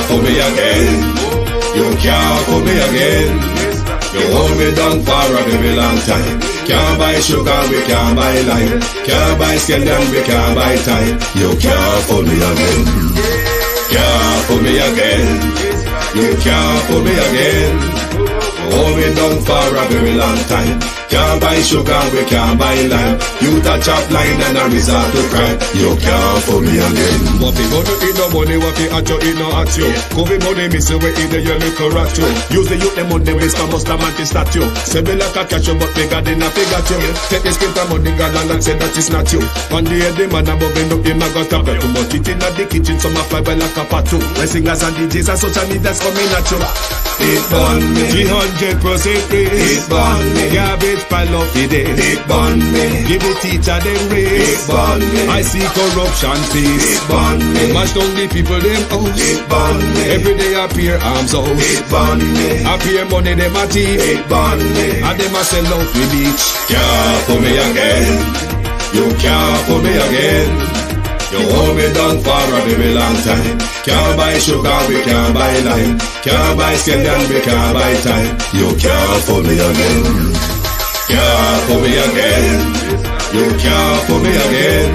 fool me again. You can't fool me again. You hold me down for a very long time. Can't buy sugar, we can't buy lime. Can't buy scallion, we can't buy time. You can't fool me again. Can't fool me again. You can't fool me again. Hold me down for a very long time. Can't buy sugar, we can't buy lime. You touch up line and a resort to crime. You can't fool me again. What people do eat no money, what people at you eat no at you. Covid money miss you, we eat the yellow correct you. Use the youth the money, waste a must a man to statue. Say me like a cashew, but bigger than a figure you. Take this skin of money, God and say that is not you. One day the man above end up him a got stop it. Too much eating at the kitchen, some a fly by like a patu. When singers and DJs and social leaders coming at you. It burn me 300% free. It burn me. Garbage pile up the day. It burn me. Give the teacher them raise. It burn me. I see corruption peace. It burn me. Mash down the people them house. It burn me. Every day appear arms out. It burn me. Appear money them a thief. It burn me. And them a sell out the beach. Can't fool me again. You can't fool me again. You hold me down for a very long time. Can't buy sugar, we can't buy lime. Can't buy scallion, we can't buy time. You can't fool me again. Can't fool me again. You can't fool me again.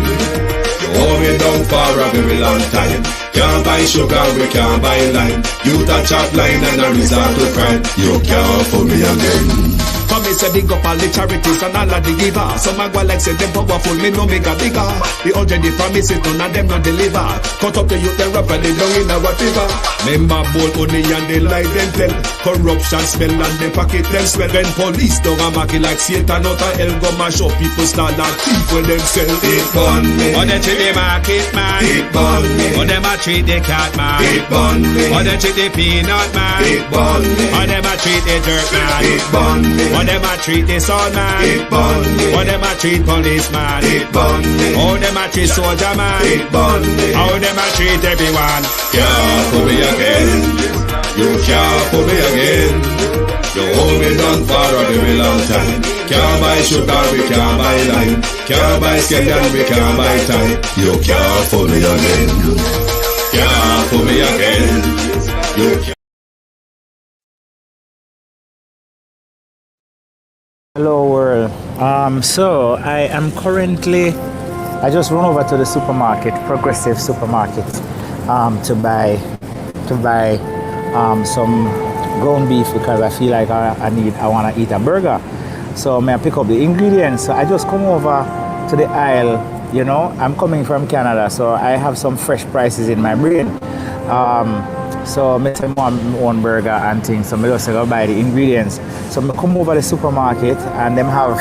You hold me down for a very long time. Can't buy sugar, we can't buy lime. You touch up line and a resort to crime. You can't fool me again. For me say big up all the charities and all of the givers. Some a go like say them powerful, me no make a bigger. The 100 the promises, none of them not deliver. Cut up the youth, they rap and they down in our fever. Member bowl money and they lie them tell. Corruption smell and they pocket them swell. When police don't a market like Satan out of hell, go mash up people start like people themselves. It burn me. Or they treat the market man. It burn me. Or them a treat the cat man. It burn me. Or they treat the peanut man. It burn me. Or them a treat the dirt man. It burn me. Or them a treat the son man. It burn me. Or them a treat policeman. It burn me. How them a treat soldier man. It burn me. How them a treat everyone. Can't fool me again. You can't fool me again. You hold me down for a very long time. Can't buy sugar, we can't buy lime. Can't buy scallion, we can't buy time. You can't fool me again. Can't fool me again. You can't. Hello world. So I am currently, I just run over to the supermarket, Progressive Supermarket, to buy some ground beef because I feel like I want to eat a burger. So may I pick up the ingredients. So I just come over to the aisle. You know, I'm coming from Canada, so I have some fresh prices in my brain. So I say I want burger and things, so I just go buy the ingredients. So I come over the supermarket and them have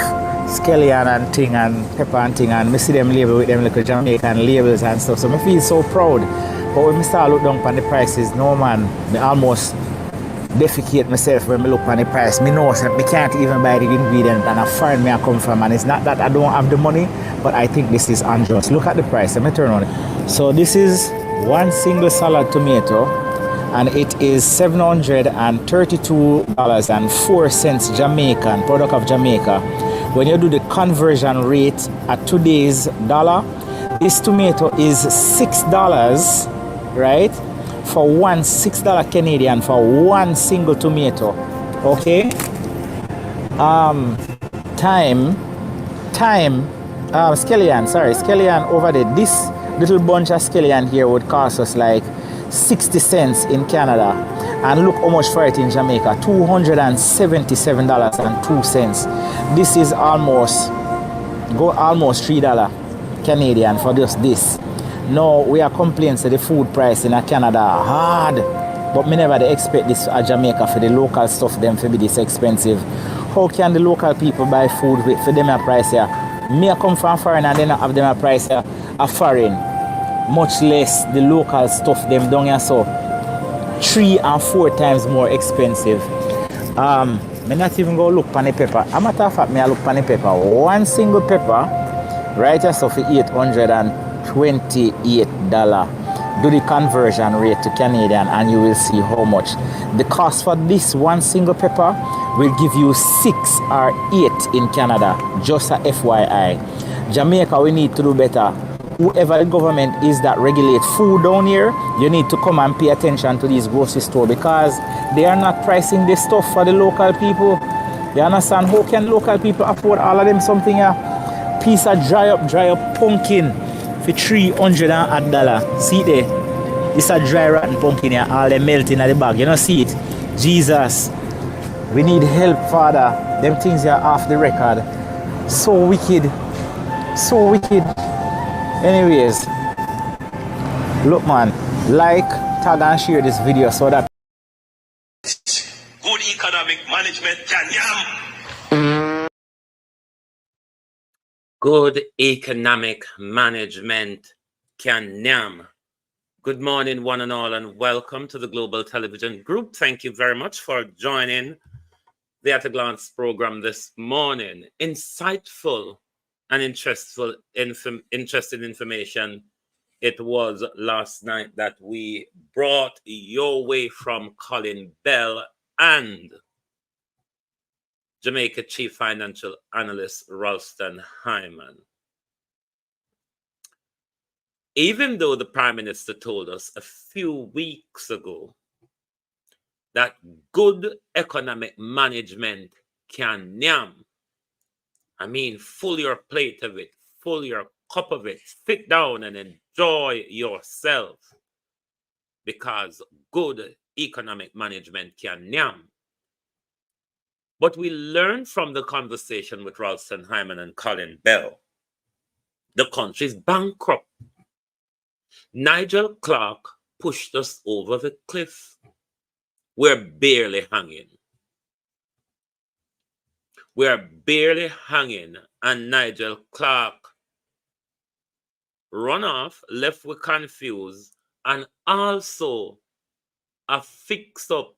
scallion and thing and pepper and thing, and I see them label with them little Jamaican labels and stuff. So I feel so proud. But when I start look down on the prices, no man, I almost defecate myself when I look on the price. I know that I can't even buy the ingredient and I find where I come from, and it's not that I don't have the money, but I think this is unjust. Look at the price. Let me turn on it. So this is one single salad tomato, and it is $732.04 Jamaican, product of Jamaica. When you do the conversion rate at today's dollar, this tomato is $6, right? For $6 Canadian for one single tomato. Okay? Scallion over there. This little bunch of scallion here would cost us like 60 cents in Canada, and look how much for it in Jamaica, $277.02. This is almost $3 Canadian for just this. Now we are complaining that the food price in Canada hard, but me never expect this at Jamaica for the local stuff them to be this expensive. How can the local people buy food for them a price here? Me I come from foreign and they not have them a price here a foreign. Much less the local stuff them down here, so 3 and 4 times more expensive. Me not even go look on the pepper. A matter of fact, me I look on the pepper. One single pepper, right here, so for $828. Do the conversion rate to Canadian and you will see how much. The cost for this one single pepper will give you 6 or 8 in Canada. Just a FYI. Jamaica, we need to do better. whoever the government is that regulate food down here, you need to come and pay attention to these grocery stores because they are not pricing this stuff for the local people. You understand? How can local people afford all of them something a piece of dry up pumpkin for $300? See there? This a dry rotten pumpkin here, all them melting at the bag. You don't see it? Jesus. We need help, Father. Them things are off the record. So wicked. So wicked. Anyways, look man, like, tag and share this video so that good economic management can yam. Good economic management can yam. Good morning, one and all, and welcome to the Global Television Group. Thank you very much for joining the At a Glance program this morning. Insightful and interesting information it was last night that we brought your way from Colin Bell and Jamaica Chief Financial Analyst Ralston Hyman. Even though the Prime Minister told us a few weeks ago that good economic management can yam, I mean, full your plate of it, full your cup of it, sit down and enjoy yourself because good economic management can yam. But we learned from the conversation with Ralston Hyman and Colin Bell, the country's bankrupt. Nigel Clarke pushed us over the cliff. We're barely hanging. We're barely hanging, and Nigel Clarke run off, left we confused, and also a fix up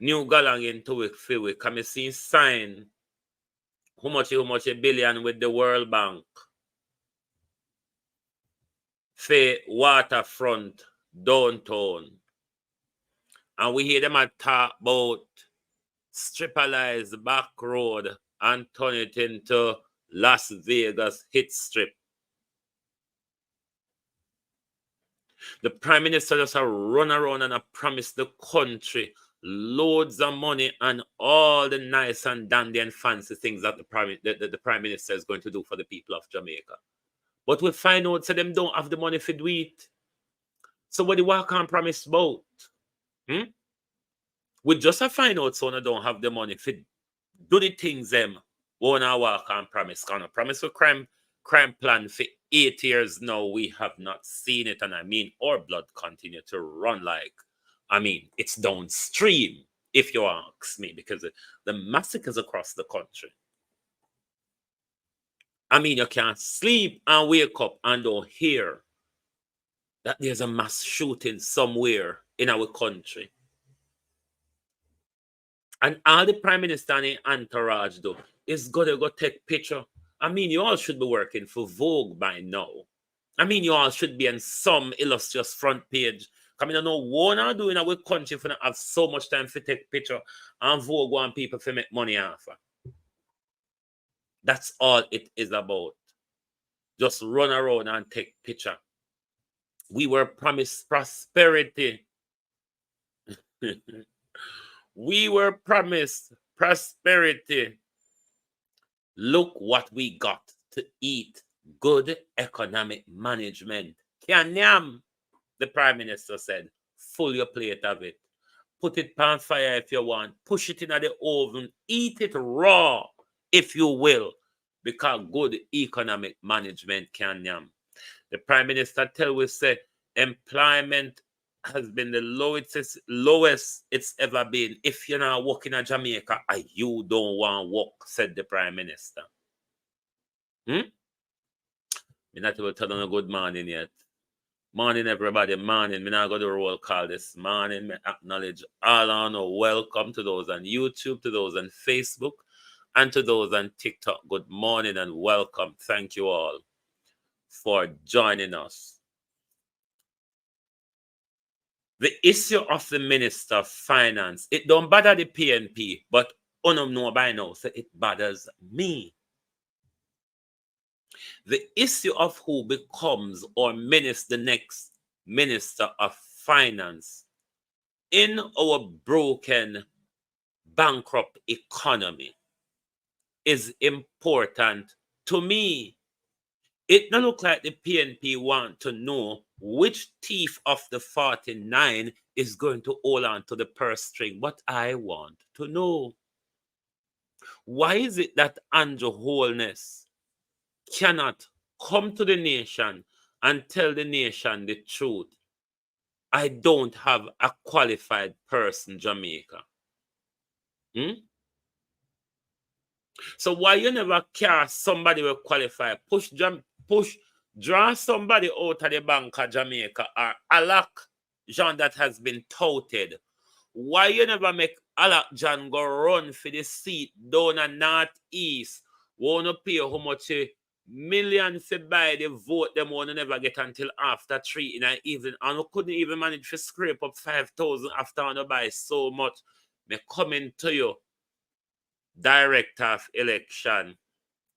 new galang into it for we. Come see sign how much a billion with the World Bank for waterfront downtown. And we hear them talk about stripalize back road and turn it into Las Vegas hit strip. The Prime Minister just run around and promise the country loads of money and all the nice and dandy and fancy things that the Prime Minister is going to do for the people of Jamaica. But we find out that them don't have the money for do it. So what the walk and promise about? We just find out so they don't have the money for do the things them won't walk and promise. Can promise for crime plan for 8 years now. We have not seen it, and I mean our blood continue to run like, I mean, it's downstream, if you ask me, because the massacres across the country. I mean, you can't sleep and wake up and don't hear that there's a mass shooting somewhere in our country. And all the Prime Minister and the entourage do is gotta go take picture. I mean, you all should be working for Vogue by now. I mean, you all should be in some illustrious front page. I mean, I know what I do in our country for not have so much time to take picture and Vogue want people to make money off. That's all it is about. Just run around and take picture. We were promised prosperity. We were promised prosperity. Look what we got to eat. Good economic management. Kanyam, the Prime Minister said. Full your plate of it. Put it on fire if you want. Push it in the oven. Eat it raw if you will. Because good economic management can yam. The Prime Minister tell we say employment has been the lowest it's ever been. If you're not working in Jamaica, you don't want to work, said the Prime Minister. We're not even telling a good morning yet. Morning, everybody. Morning. We're not going to roll call this morning. We acknowledge all on welcome to those on YouTube, to those on Facebook, and to those on TikTok. Good morning and welcome. Thank you all for joining us. The issue of the Minister of Finance, it don't bother the PNP, but know by now, so it bothers me. The issue of who becomes or the next minister of finance in our broken, bankrupt economy is important to me. It don't look like the PNP want to know which thief of the 49 is going to hold on to the purse string, but I want to know. Why is it that Andrew Holness cannot come to the nation and tell the nation the truth? I don't have a qualified person, Jamaica. So why you never cast somebody will qualify? Draw somebody out of the bank of Jamaica or Alak John that has been touted. Why you never make Alak John go run for the seat down in northeast? Wanna pay how much millions to buy the vote them wanna never get until after 3 in the evening, and we couldn't even manage to scrape up 5,000 after wanna buy so much. Me coming to you, director of election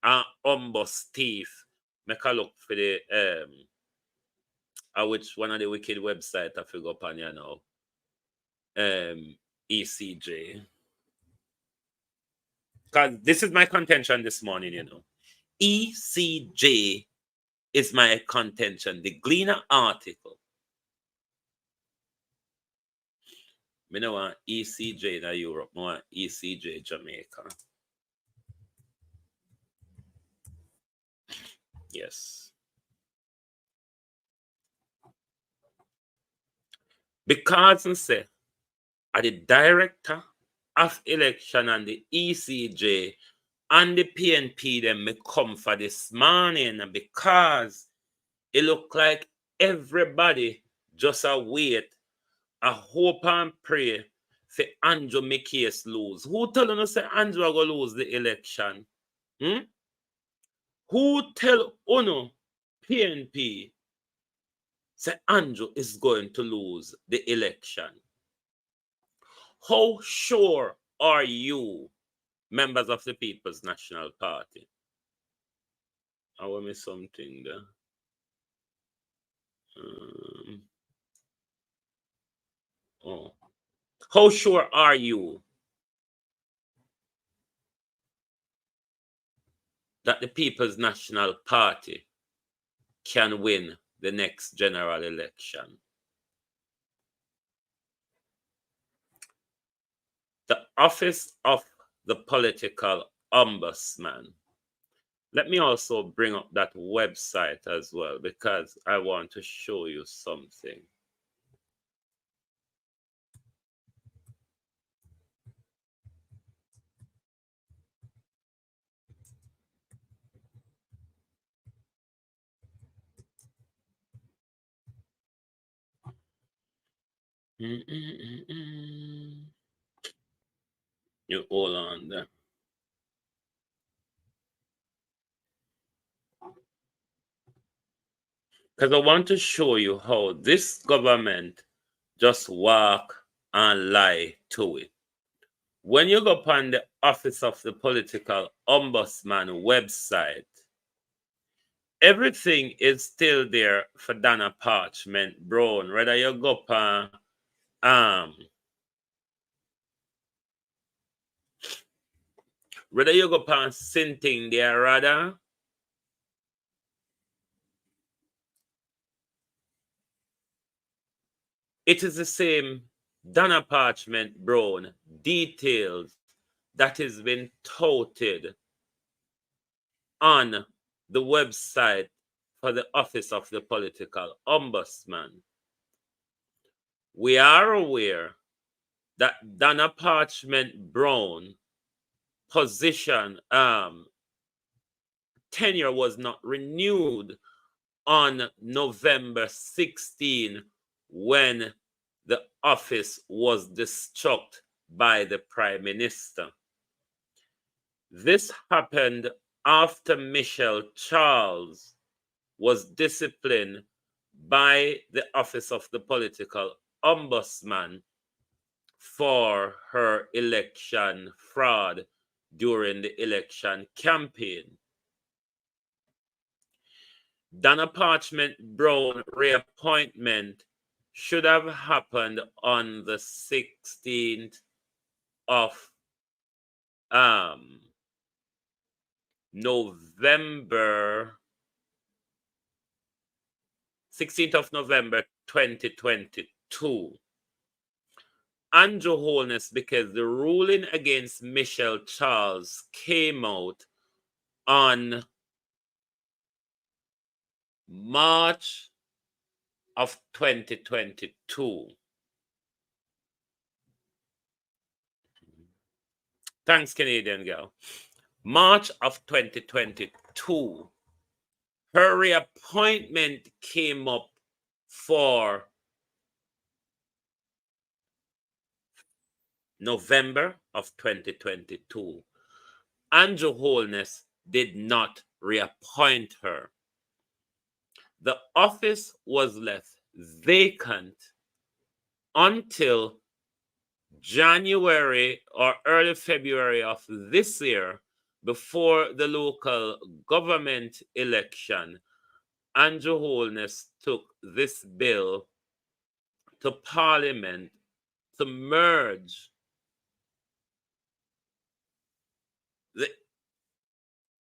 and Ombus thief. Make a look for the which one of the wicked website I figure upon you now. ECJ. Because this is my contention this morning, you know. ECJ is my contention. The Gleaner article. I don't want ECJ in Europe. I want ECJ Jamaica. Yes. Because I say, are the director of election and the ECJ and the PNP them may come for this morning, because it look like everybody just a wait, a hope and pray for Andrew McCase lose. Who tell us say Andrew going to lose the election? Who tell Uno PNP say Andrew is going to lose the election? How sure are you, members of the People's National Party? I want me something there. How sure are you that the People's National Party can win the next general election? The office of the political ombudsman. Let me also bring up that website as well, because I want to show you something. You hold on there. Because I want to show you how this government just walk and lie to it. When you go upon the Office of the Political Ombudsman website, everything is still there for Donna Parchment Brown. Whether you go upon Sinting there, rather, it is the same Donna Parchment Brown details that has been touted on the website for the Office of the Political Ombudsman. We are aware that Donna Parchment Brown position tenure was not renewed on November 16 when the office was destructed by the Prime Minister. This happened after Michelle Charles was disciplined by the Office of the Political Ombudsman for her election fraud during the election campaign. Donna Parchment Brown reappointment should have happened on the 16th of November 2022. Andrew Holness, because the ruling against Michelle Charles came out on March of 2022. Thanks, Canadian girl. March of 2022. Her reappointment came up for November of 2022. Andrew Holness did not reappoint her. The office was left vacant until January or early February of this year, before the local government election. Andrew Holness took this bill to Parliament to merge the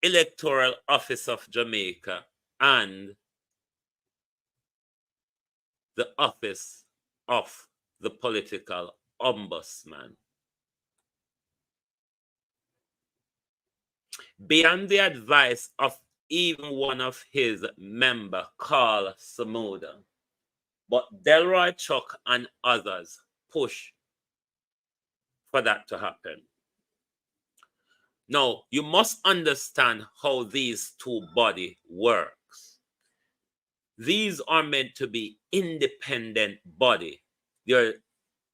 Electoral Office of Jamaica and the Office of the Political Ombudsman. Beyond the advice of even one of his members, Carl Samuda, but Delroy Chuck and others push for that to happen. Now, you must understand how these two bodies works. These are meant to be independent body. Your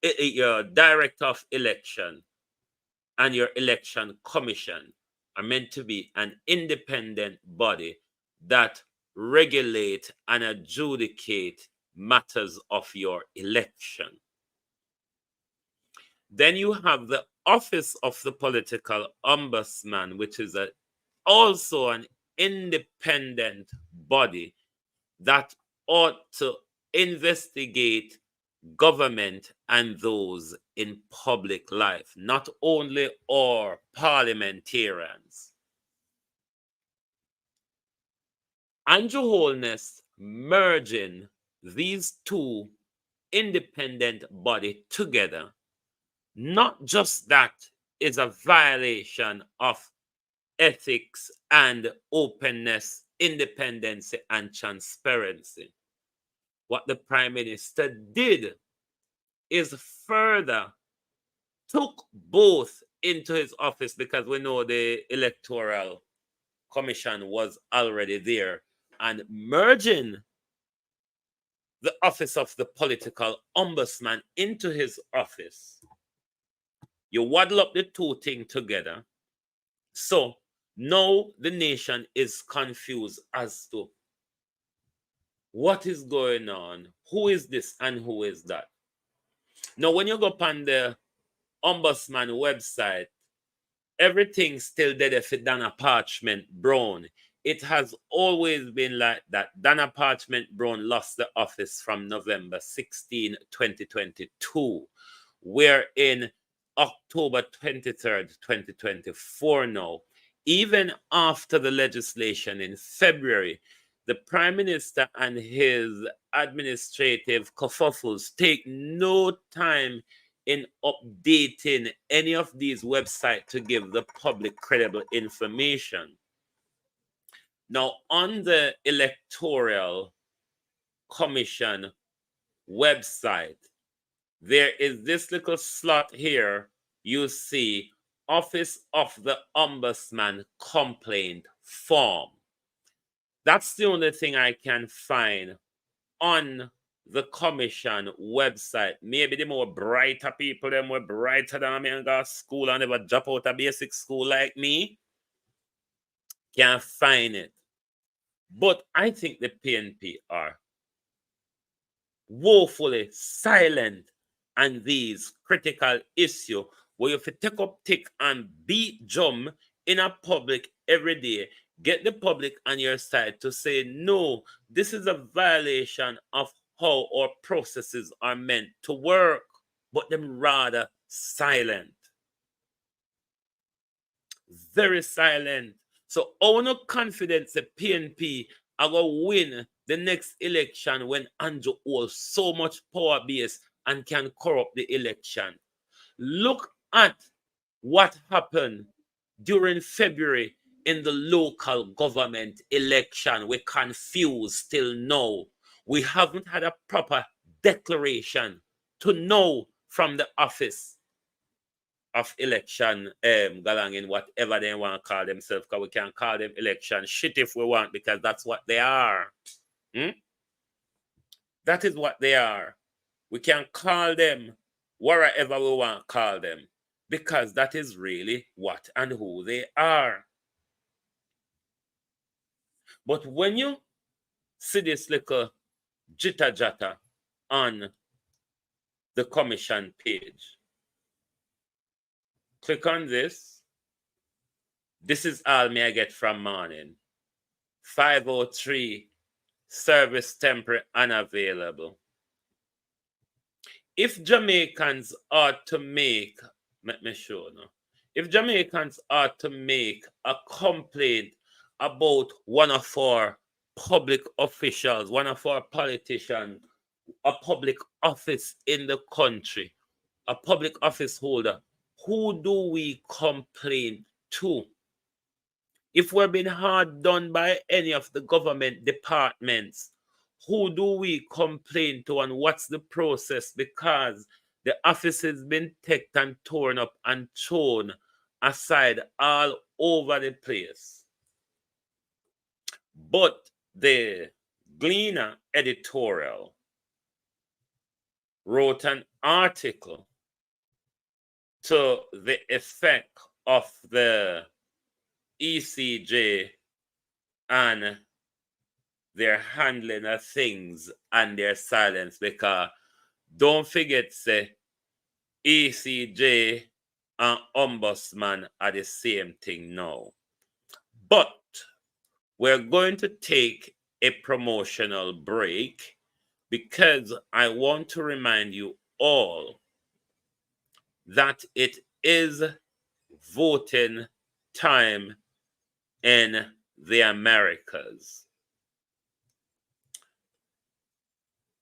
director of election and your election commission are meant to be an independent body that regulate and adjudicate matters of your election. Then you have the Office of the Political Ombudsman, which is also an independent body that ought to investigate government and those in public life, not only our parliamentarians. Andrew Holness merging these two independent bodies together, not just that is a violation of ethics and openness, independence and transparency. What the Prime Minister did is further took both into his office, because we know the Electoral Commission was already there, and merging the Office of the Political Ombudsman into his office. You waddle up the two things together. So now the nation is confused as to what is going on, who is this and who is that. Now, when you go up on the Ombudsman website, everything's still there for Donna Parchment Brown. It has always been like that. Donna Parchment Brown lost the office from November 16, 2022. We're in October 23rd, 2024 now. Even after the legislation in February, the Prime Minister and his administrative kerfuffles take no time in updating any of these websites to give the public credible information. Now, on the Electoral Commission website, there is this little slot here. You see Office of the Ombudsman complaint form. That's the only thing I can find on the commission website. Maybe the more brighter people, them were brighter than me and go to school and never drop out of basic school like me, can't find it. But I think the PNP are woefully silent on these critical issues where if you take up tick and beat drum in a public every day, Get the public on your side to say, no, this is a violation of how our processes are meant to work, but them rather silent. Very silent. So how no confidence the PNP are going to win the next election when Andrew holds so much power base and can corrupt the election. Look at what happened during February in the local government election. We're confused till now. We haven't had a proper declaration to know from the office of election galang in whatever they want to call themselves, because we can call them election shit if we want, because that's what they are. That is what they are. We can call them whatever we want to call them, because that is really what and who they are. But when you see this little jitter jatter on the commission page, click on this. This is all me I get from morning. 503 service temporary unavailable. If Jamaicans are to make, let me show now. If Jamaicans are to make a complaint about one of our public officials, one of our politicians, a public office in the country, a public office holder, who do we complain to? If we're being hard done by any of the government departments, who do we complain to and what's the process? Because the office has been taken and torn up and thrown aside all over the place. But the Gleaner editorial wrote an article to the effect of the ECJ and their handling of things and their silence, because don't forget, say, ECJ and Ombudsman are the same thing now. But we're going to take a promotional break because I want to remind you all that it is voting time in the Americas.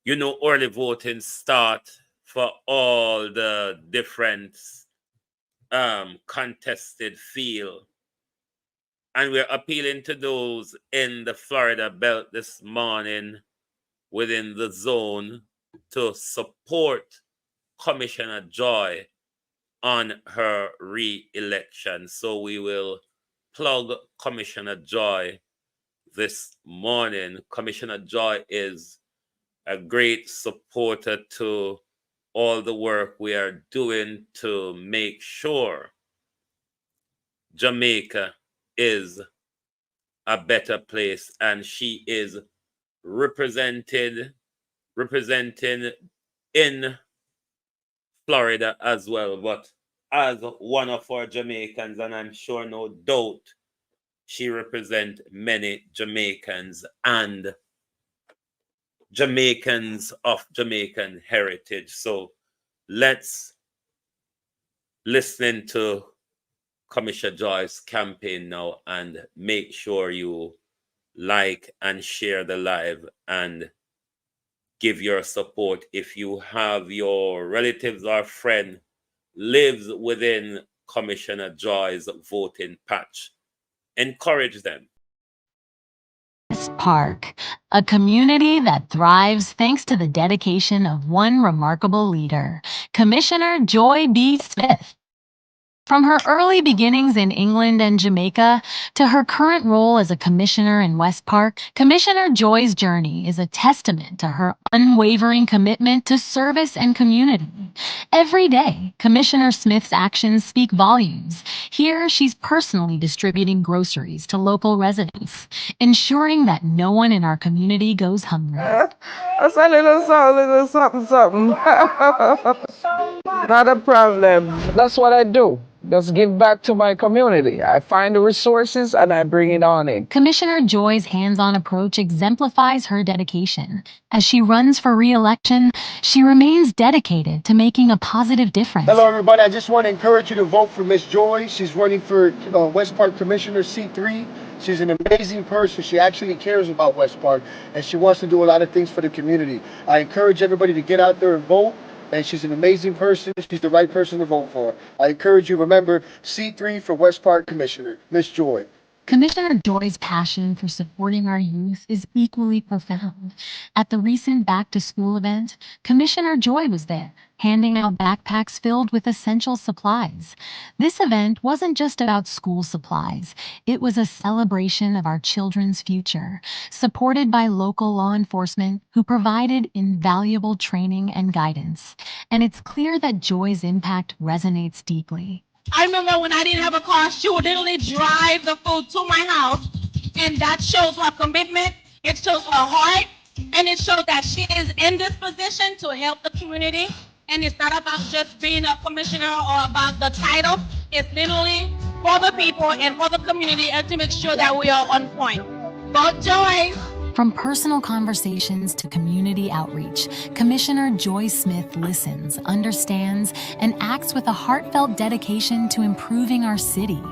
You know, early voting start for all the different contested field. And we're appealing to those in the Florida belt this morning within the zone to support Commissioner Joy on her re-election. So we will plug Commissioner Joy this morning. Commissioner Joy is a great supporter to all the work we are doing to make sure Jamaica is a better place, and she is representing in Florida as well, but as one of our Jamaicans, and I'm sure no doubt she represents many Jamaicans and Jamaicans of Jamaican heritage. So let's listen to Commissioner Joy's campaign now and make sure you like and share the live and give your support. If you have your relatives or friend lives within Commissioner Joy's voting patch, encourage them. Park, a community that thrives thanks to the dedication of one remarkable leader, Commissioner Joy B. Smith. From her early beginnings in England and Jamaica to her current role as a commissioner in West Park, Commissioner Joy's journey is a testament to her unwavering commitment to service and community. Every day, Commissioner Smith's actions speak volumes. Here, she's personally distributing groceries to local residents, ensuring that no one in our community goes hungry. That's a little something. Not a problem. That's what I do. just give back to my community. I find the resources and I bring it on in. Commissioner Joy's hands-on approach exemplifies her dedication. As she runs for re-election, she remains dedicated to making a positive difference. Hello, everybody. I just want to encourage you to vote for Miss Joy. She's running for West Park Commissioner C3. She's an amazing person. She actually cares about West Park, and she wants to do a lot of things for the community. I encourage everybody to get out there and vote, and she's an amazing person. She's the right person to vote for. I encourage you, remember, C3 for West Park Commissioner, Miss Joy. Commissioner Joy's passion for supporting our youth is equally profound. At the recent back-to-school event, Commissioner Joy was there, handing out backpacks filled with essential supplies. This event wasn't just about school supplies. It was a celebration of our children's future, supported by local law enforcement who provided invaluable training and guidance. And it's clear that Joy's impact resonates deeply. I remember when I didn't have a car, she would literally drive the food to my house, and that shows her commitment, it shows her heart, and it shows that she is in this position to help the community, and it's not about just being a commissioner or about the title. It's literally for the people and for the community and to make sure that we are on point. Vote Joy! From personal conversations to community outreach, Commissioner Joy Smith listens, understands, and acts with a heartfelt dedication to improving our city.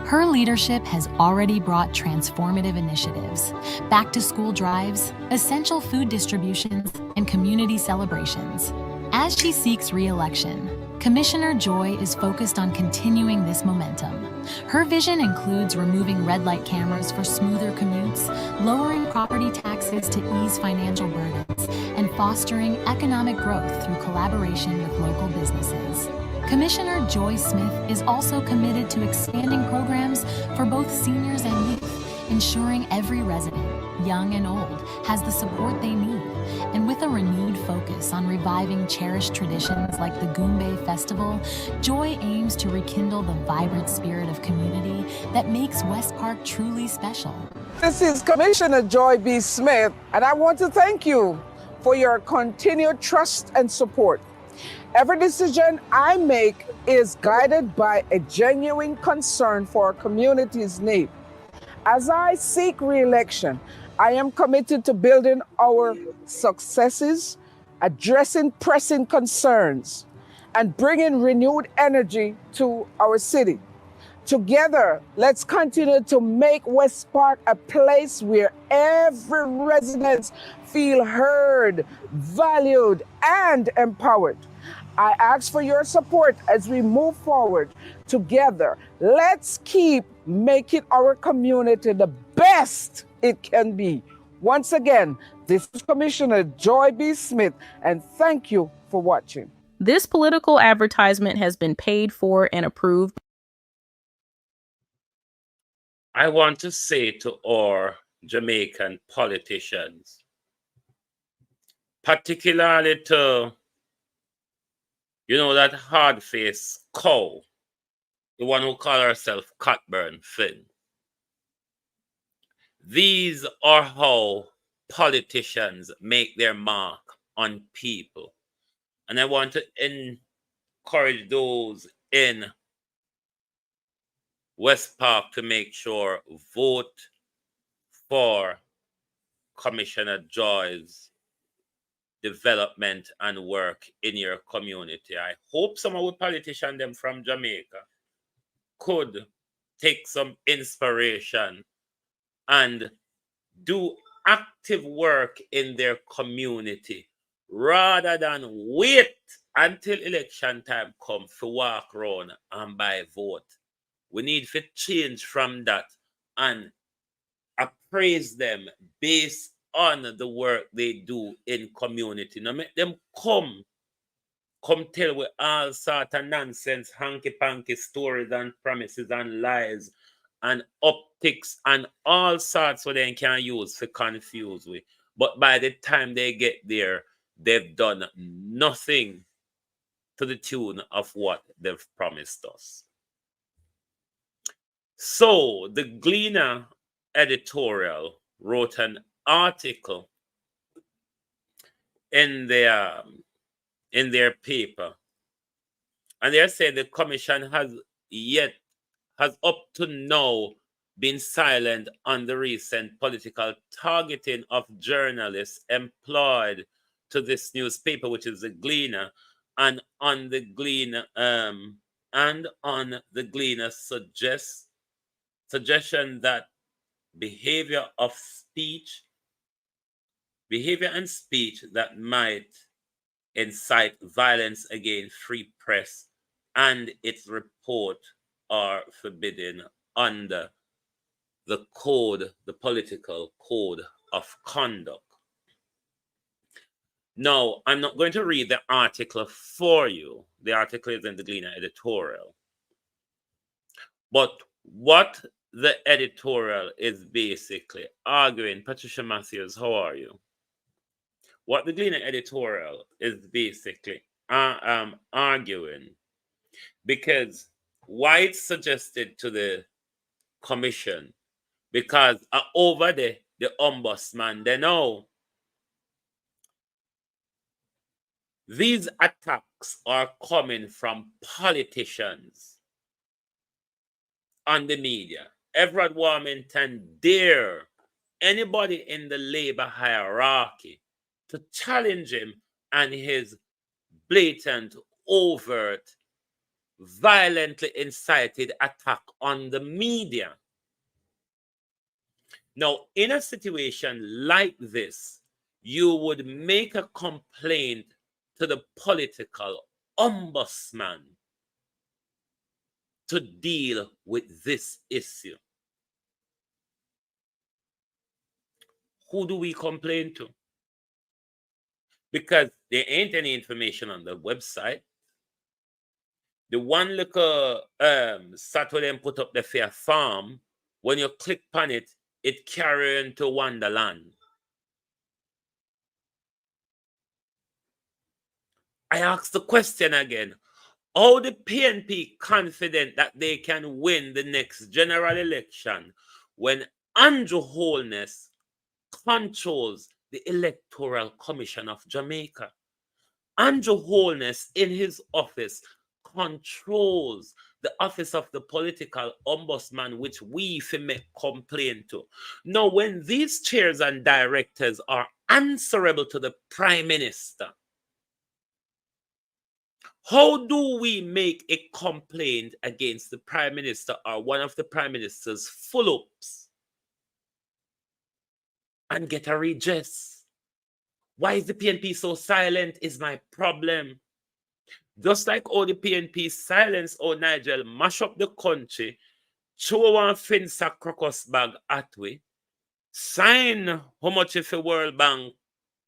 Her leadership has already brought transformative initiatives, back-to-school drives, essential food distributions, and community celebrations. As she seeks re-election, Commissioner Joy is focused on continuing this momentum. Her vision includes removing red light cameras for smoother commutes, lowering property taxes to ease financial burdens, and fostering economic growth through collaboration with local businesses. Commissioner Joy Smith is also committed to expanding programs for both seniors and youth, ensuring every resident, young and old, has the support they need. And with a renewed focus on reviving cherished traditions like the Goombay Festival, Joy aims to rekindle the vibrant spirit of community that makes West Park truly special. This is Commissioner Joy B. Smith, and I want to thank you for your continued trust and support. Every decision I make is guided by a genuine concern for our community's needs. As I seek re-election, I am committed to building our successes, addressing pressing concerns, and bringing renewed energy to our city. Together, let's continue to make West Park a place where every resident feels heard, valued, and empowered. I ask for your support as we move forward together. Let's keep making our community the best it can be. Once again, this is Commissioner Joy B. Smith, and thank you for watching. This political advertisement has been paid for and approved. I want to say to our Jamaican politicians, particularly to, that hard-faced cow, the one who calls herself Cockburn Finn. These are how politicians make their mark on people. And I want to encourage those in West Park to make sure vote for Commissioner Joy's development and work in your community. I hope some of the politicians them from Jamaica could take some inspiration and do active work in their community rather than wait until election time comes to walk around and buy vote. We need to change from that and appraise them based on the work they do in community. Now make them come tell with all sort of nonsense, hanky-panky stories and promises and lies and optics and all sorts so they can use to confuse we. But by the time they get there, they've done nothing to the tune of what they've promised us. So the Gleaner editorial wrote an article in their paper, and they said the commission has yet has up to now been silent on the recent political targeting of journalists employed to this newspaper, which is the Gleaner, and on the Gleaner suggestion that behavior and speech that might incite violence against free press and its report are forbidden under the political code of conduct. Now, I'm not going to read the article for you. The article is in the Gleaner editorial. But what the editorial is basically arguing, Patricia Matthews, how are you? What the Gleaner editorial is basically arguing, because why it's suggested to the commission, because over the ombudsman, they know these attacks are coming from politicians on the media. Everett Warmington dare anybody in the labor hierarchy to challenge him and his blatant, overt, violently incited attack on the media. Now, in a situation like this, you would make a complaint to the political ombudsman to deal with this issue. Who do we complain to? Because there ain't any information on the website. The one little Saturday put up the fair farm, when you click on it, it carries into Wonderland. I ask the question again. How the PNP confident that they can win the next general election when Andrew Holness controls the Electoral Commission of Jamaica? Andrew Holness in his office controls the office of the political ombudsman, which we make complaint to. Now, when these chairs and directors are answerable to the Prime Minister, how do we make a complaint against the Prime Minister or one of the Prime Minister's full-ups and get a redress? Why is the PNP so silent is my problem. Just like all the PNP silence or NIGEL mash up the country, throw one fence a crocus bag at we, sign how much if the World Bank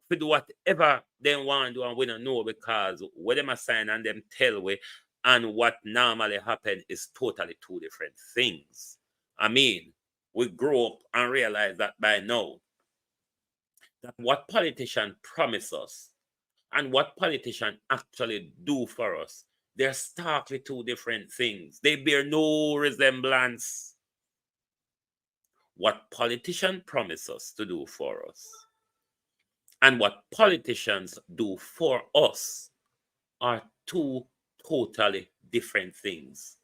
to do whatever they want to do, and we don't know, because what them assign and them tell we and what normally happen is totally two different things. I mean, we grow up and realize that by now, that what politicians promise us and what politicians actually do for us, they're starkly two different things. They bear no resemblance. What politicians promise us to do for us and what politicians do for us are two totally different things.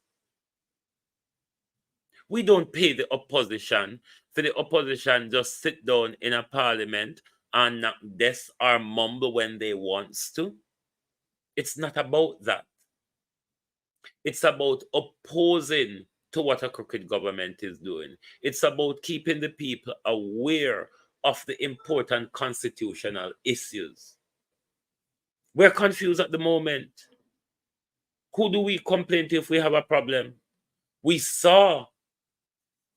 We don't pay the opposition for the opposition just sit down in a parliament and knock desk or mumble when they want to. It's not about that. It's about opposing to what a crooked government is doing. It's about keeping the people aware of the important constitutional issues. We're confused at the moment. Who do we complain to if we have a problem? We saw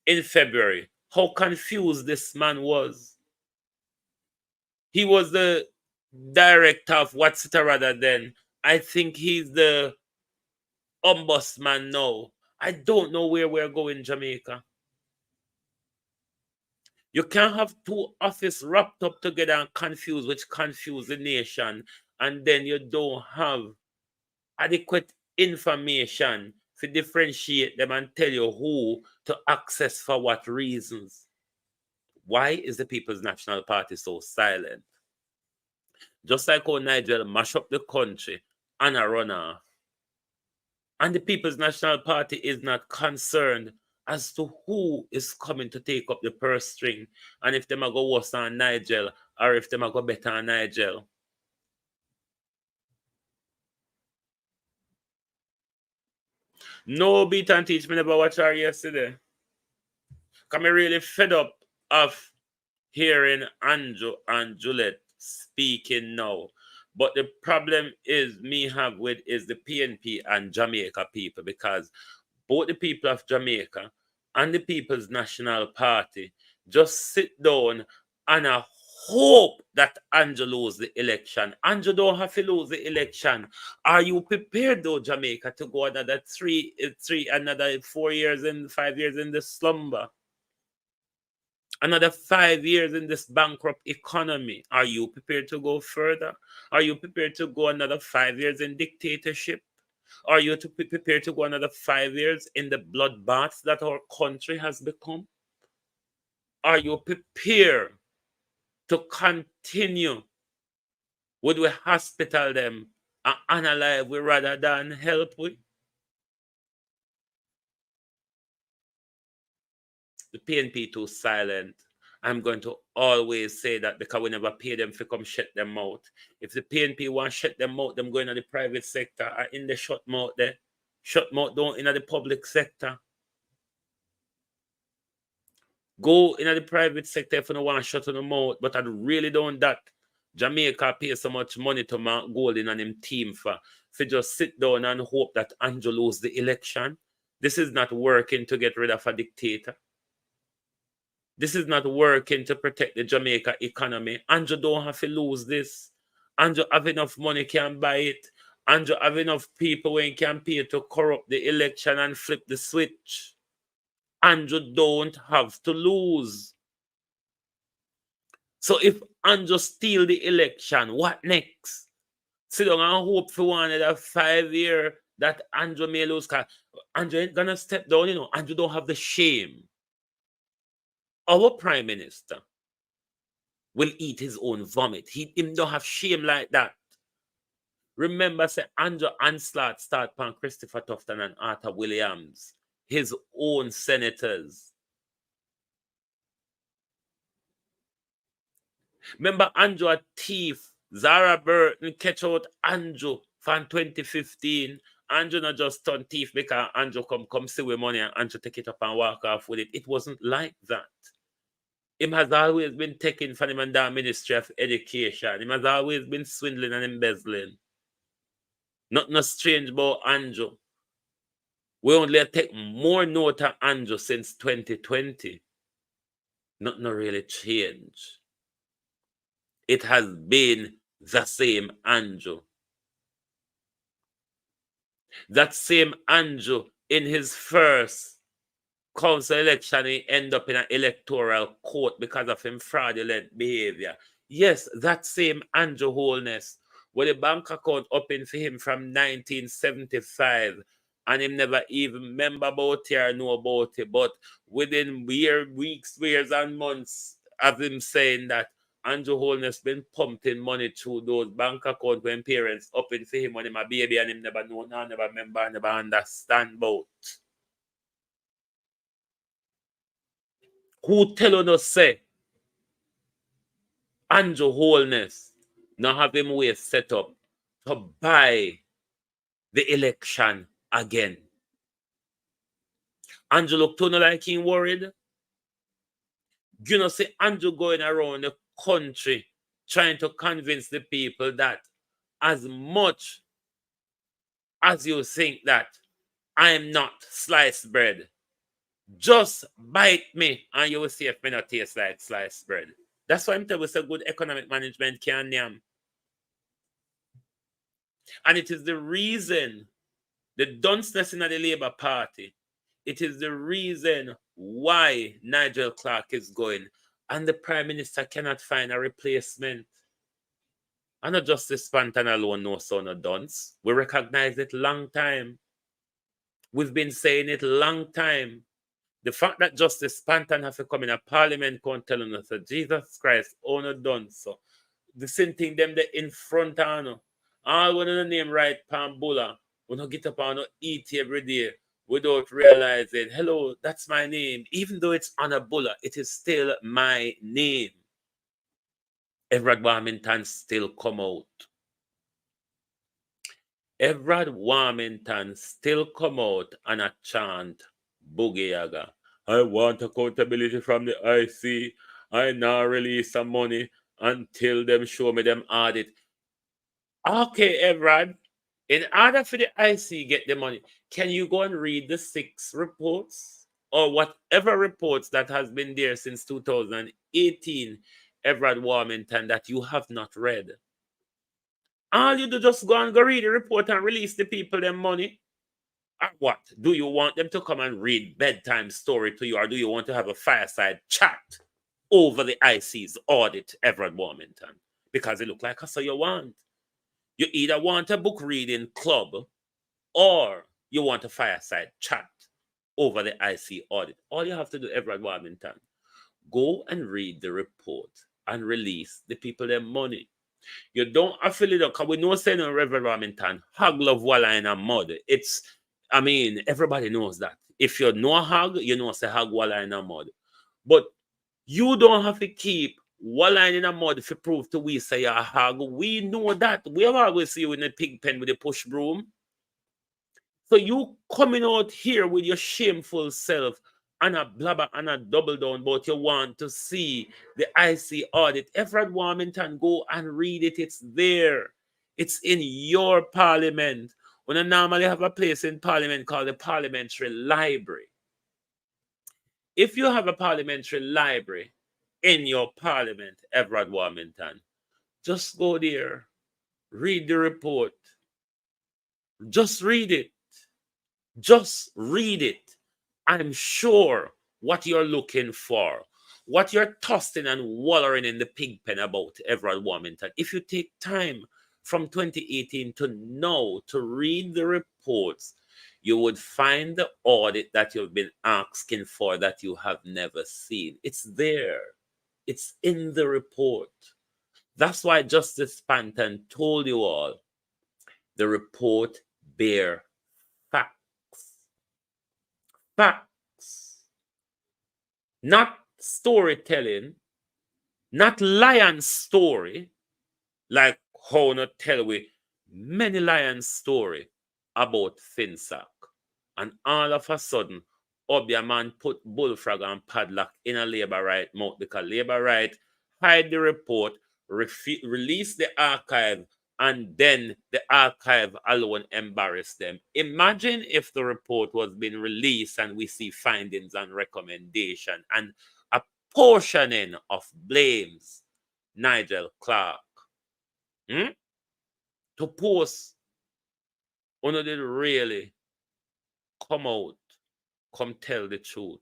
in February how confused this man was. He was the director of What's It Rather then. I think he's the ombudsman now. I don't know where we're going, Jamaica. You can't have two offices wrapped up together and confused, which confuse the nation, and then you don't have adequate information to differentiate them and tell you who to access for what reasons. Why is the People's National Party so silent? Just like how NIGEL mash up the country and a runoff, And the People's National Party is not concerned as to who is coming to take up the purse string and if them a go worse than Nigel or if them a go better than Nigel. No beat and teach me never watch her yesterday. Cause me really fed up of hearing Andrew and Juliet speaking now. But the problem is me have with is the PNP and Jamaica people, because both the people of Jamaica and the People's National Party just sit down and hope that Andrew lose the election. Andrew don't have to lose the election. Are you prepared though, Jamaica, to go another another 4 years and 5 years in the slumber? Another 5 years in this bankrupt economy? Are you prepared to go further? Are you prepared to go another 5 years in dictatorship? Are you prepared to go another 5 years in the bloodbaths that our country has become? Are you prepared to continue with we hospital them and analyze we rather than help with? The PNP too silent. I'm going to always say that because we never pay them to come shut them out. If the PNP want to shut them out, them going to the private sector or in the shut mouth there. Shut mouth down in the public sector. Go in the private sector if you don't want to shut on the mouth, but I really don't that. Jamaica pay so much money to Mark Golding and him team for just sit down and hope that Andrew lose the election. This is not working to get rid of a dictator. This is not working to protect the Jamaica economy. Andrew don't have to lose this. Andrew have enough money, can buy it. Andrew have enough people when can pay to corrupt the election and flip the switch. Andrew don't have to lose. So if Andrew steal the election, what next? Sit down and hope for one another 5 year that Andrew may lose. Andrew ain't gonna step down, you know. Andrew don't have the shame. Our prime minister will eat his own vomit. Him don't have shame like that. Remember, say Andrew Onslaught start pan Christopher Tufton and Arthur Williams, his own senators. Remember Andrew a thief. Zara Burton catch out Andrew from 2015. Andrew not just turn thief because Andrew come see with money and Andrew take it up and walk off with it. It wasn't like that. Him has always been taken from him and the Ministry of Education. Him has always been swindling and embezzling. Nothing strange about Andrew. We only take more note of Andrew since 2020. Nothing really changed. It has been the same Andrew. That same Andrew in his first council election, he ended up in an electoral court because of his fraudulent behavior. Yes, that same Andrew Holness, with a bank account open for him from 1975, and him never even remember about it or know about it. But within weeks, years, and months of him saying that Andrew Holness been pumping money through those bank accounts when parents open for him when him a baby and him never know, never remember, never understand about. Who telling us say Andrew Holness now have him way set up to buy the election again? Andrew look to like he worried. You know, see Andrew going around the country trying to convince the people that as much as you think that I am not sliced bread, just bite me and you will see if me not taste like sliced bread. That's why I'm telling you, so good economic management can yam. And it is the reason, the dunceness in the Labour Party, it is the reason why Nigel CLARKE is going and the Prime Minister cannot find a replacement. And not Justice Spanton alone, no son of dunce. We recognize it long time. We've been saying it long time. The fact that Justice Spanton have to come in a parliament can tell us that Jesus Christ own done so. The same thing them they in front of all one of the name right Pambula We don't get up and eat every day without realizing, hello, that's my name. Even though it's on a bulla, it is still my name. Everard Warmington still come out. Everard Warmington still come out and a chant Boogie Yaga. I want accountability from the IC. I now release some money until them show me them audit. Okay, Everard, in order for the IC get the money, can you go and read the 6 reports or whatever reports that has been there since 2018, Everard Warmington, that you have not read? All you do just go and go read the report and release the people them money. Or what? Do you want them to come and read bedtime story to you, or do you want to have a fireside chat over the IC's audit, Everard Warmington? Because it look like that's what you want. You either want a book reading club or you want a fireside chat over the IC audit. All you have to do, Everard Warmington, go and read the report and release the people their money. You don't affiliate because we know saying Reverend Warmington, hog love walla in a mud. Everybody knows that. If you know hog, you know say hog walla in a mud. But you don't have to keep walla in a mud if you prove to we say you're a hog. We know that. We have always see you in a pig pen with a push broom. So you coming out here with your shameful self and a blabber and a double down, but you want to see the IC audit. Everard Warmington, go and read it. It's there. It's in your parliament. When I normally have a place in parliament called the parliamentary library. If you have a parliamentary library in your parliament, Everard Warmington, just go there, read the report. Just read it. Just read it. I'm sure what you're looking for, what you're tossing and wallowing in the pig pen about, Everard Warmington, if you take time from 2018 to now to read the reports, you would find the audit that you've been asking for that you have never seen. It's there. It's in the report. That's why Justice Panton told you all the report bear facts. Facts. Not storytelling, not lion story, like how not tell we many lion story about Finsack. And all of a sudden, Obia man put bullfrog and padlock in a labor right mouth because labor right hide the report, release the archive, and then the archive alone embarrassed them. Imagine if the report was being released and we see findings and recommendation and apportioning of blames, Nigel Clarke. To post, one did really come out, come tell the truth.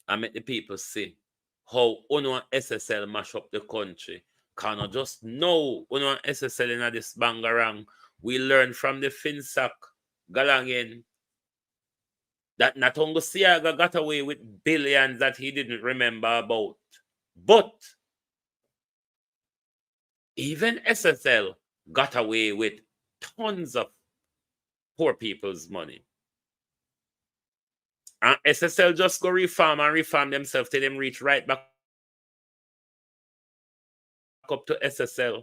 I make the people see how Uno SSL mash up the country. Can I just know Uno SSL in this bangarang? We learn from the Finsack Galangin that Natongo Siaga got away with billions that he didn't remember about. But even SSL got away with tons of poor people's money. And SSL just go reform themselves till them reach right back up to SSL.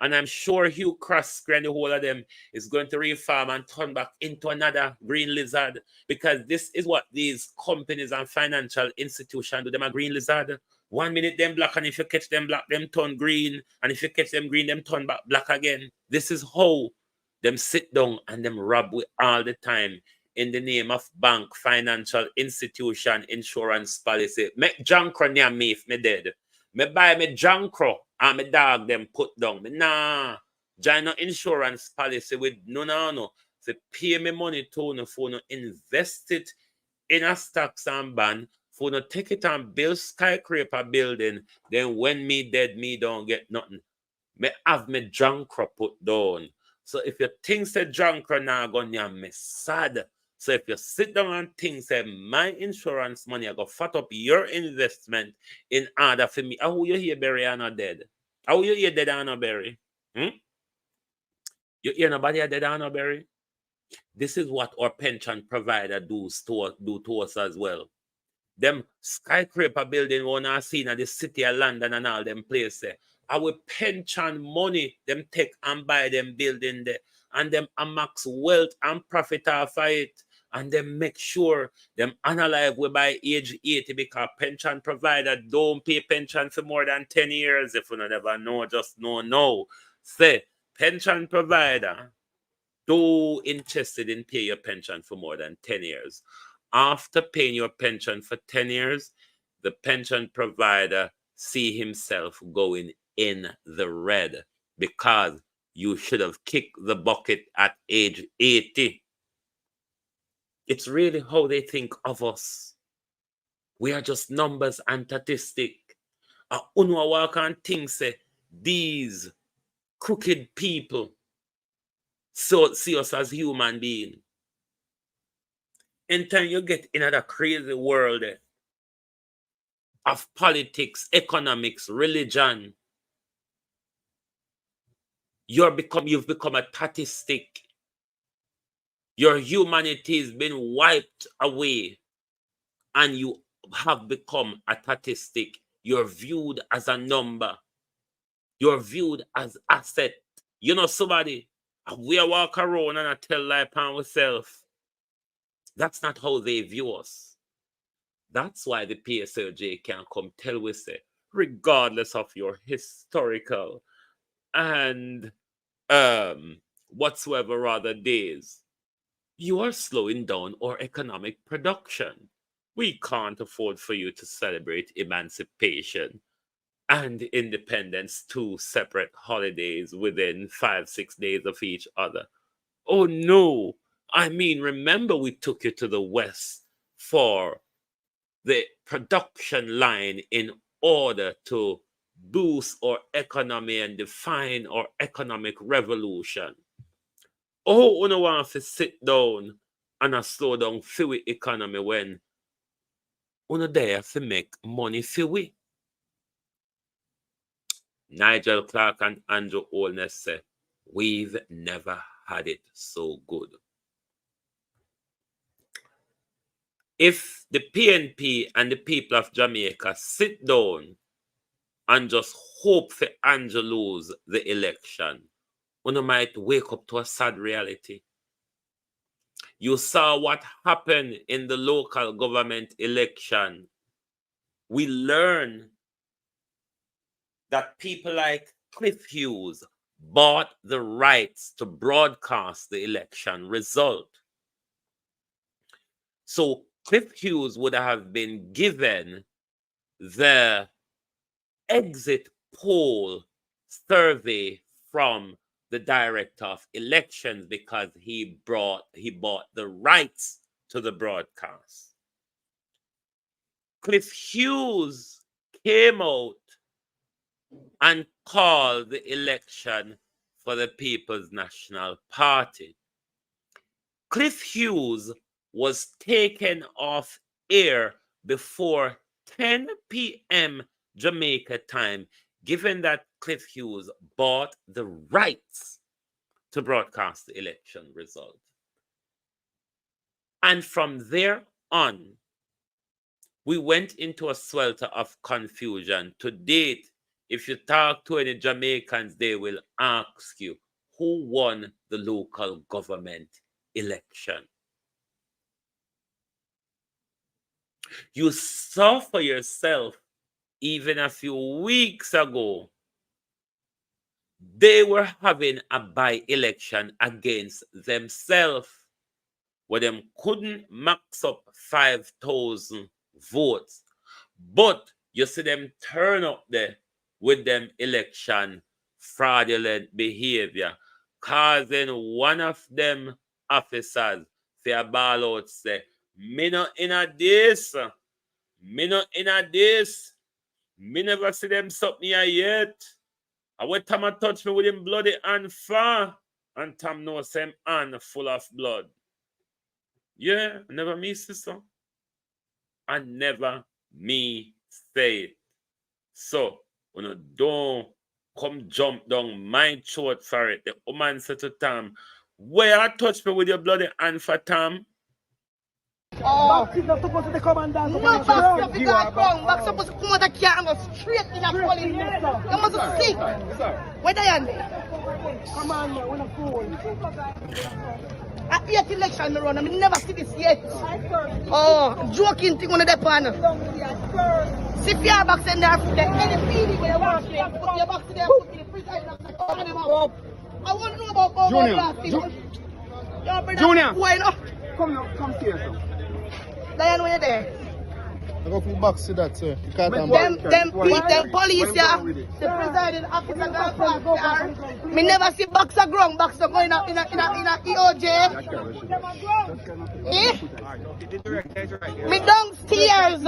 And I'm sure Hugh Crosby and the whole of them is going to reform and turn back into another green lizard, because this is what these companies and financial institutions do. Them a green lizard. 1 minute them black, and if you catch them black, them turn green. And if you catch them green, them turn back black again. This is how them sit down and them rob with all the time in the name of bank, financial institution, insurance policy. Make Jankro near me if me dead. Me buy me Jankro and me dog them put down. Me nah. Join no insurance policy with no. So pay me money to no for no invest it in a stocks and bond, for no take it and build skyscraper building. Then when me dead, me don't get nothing. Me have me Jankro put down. So if you think say Jankro now gonna me sad. So if you sit down and think, say, my insurance money, I go fat up your investment in order for me. How you hear Barry and not dead? How you hear dead and not Barry? You hear nobody at the down, Berry? This is what our pension provider do to us as well. Them skyscraper building one I seen at the city of London and all them places. Our pension money, them take and buy them building there. And them amass wealth and profit off of it. And them make sure them analyze we by age 80 because pension provider don't pay pension for more than 10 years. If you never know, just know. Say, pension provider do interested in pay your pension for more than 10 years. After paying your pension for 10 years, the pension provider see himself going in the red because you should have kicked the bucket at age 80. It's really how they think of us. We are just numbers and statistics. Unwa walk and think say these crooked people see us as human beings. Anytime you get in that crazy world of politics, economics, religion, you've become a statistic. Your humanity has been wiped away and you have become a statistic. You're viewed as a number. You're viewed as asset. You know somebody, we walk around and I tell life on ourselves. That's not how they view us. That's why the PSLJ can come tell us, regardless of your historical and whatsoever other days, you are slowing down our economic production. We can't afford for you to celebrate emancipation and independence, 2 separate holidays within 5-6 days of each other. Oh no, I mean, remember we took you to the West for the production line in order to boost our economy and define our economic revolution. Oh, we don't want to sit down and slow down for the economy when we there to make money for we. Nigel, Clarke, and Andrew Holness say, we've never had it so good. If the PNP and the people of Jamaica sit down and just hope for Andrew lose the election, one might wake up to a sad reality. You saw what happened in the local government election. We learn that people like Cliff Hughes bought the rights to broadcast the election result. So Cliff Hughes would have been given the exit poll survey from the director of elections because he bought the rights to the broadcast. Cliff Hughes came out and called the election for the People's National Party. Cliff Hughes was taken off air before 10 p.m. Jamaica time, given that Cliff Hughes bought the rights to broadcast the election result. And from there on, we went into a swelter of confusion. To date, if you talk to any Jamaicans, they will ask you, who won the local government election? You saw for yourself, even a few weeks ago, they were having a by-election against themselves, where them couldn't max up 5,000 votes. But you see them turn up there with them election fraudulent behavior, causing one of them officers to ball out say, me not in a this, me not in a this, me never see them stop me yet. I went time I touch me with him bloody hand far, and Tom knows him hand full of blood. Yeah, never me sister. I never me say it. So, don't come jump down my throat for it. The woman said to Tom, where you touch me with your bloody hand for Tom? Box is not supposed to come and dance. No, box stuff is not wrong. Box supposed to come out of the car and go straight in a police. You must see. Where they are? Come on, man. We're not fool. At 8th election, I run. I mean, never see this yet. Oh, joking thing on the pan. See if you have box in there, any feeling where you want to put your box in there, put the president of the company. I want to know about Junior. Why not? Come here, sir. Diane, where you there? I go for box to that, sir. Them police, yeah. The presiding officer got box. Me never see boxer ground, boxer going in a EOJ. Eh? Me downstairs.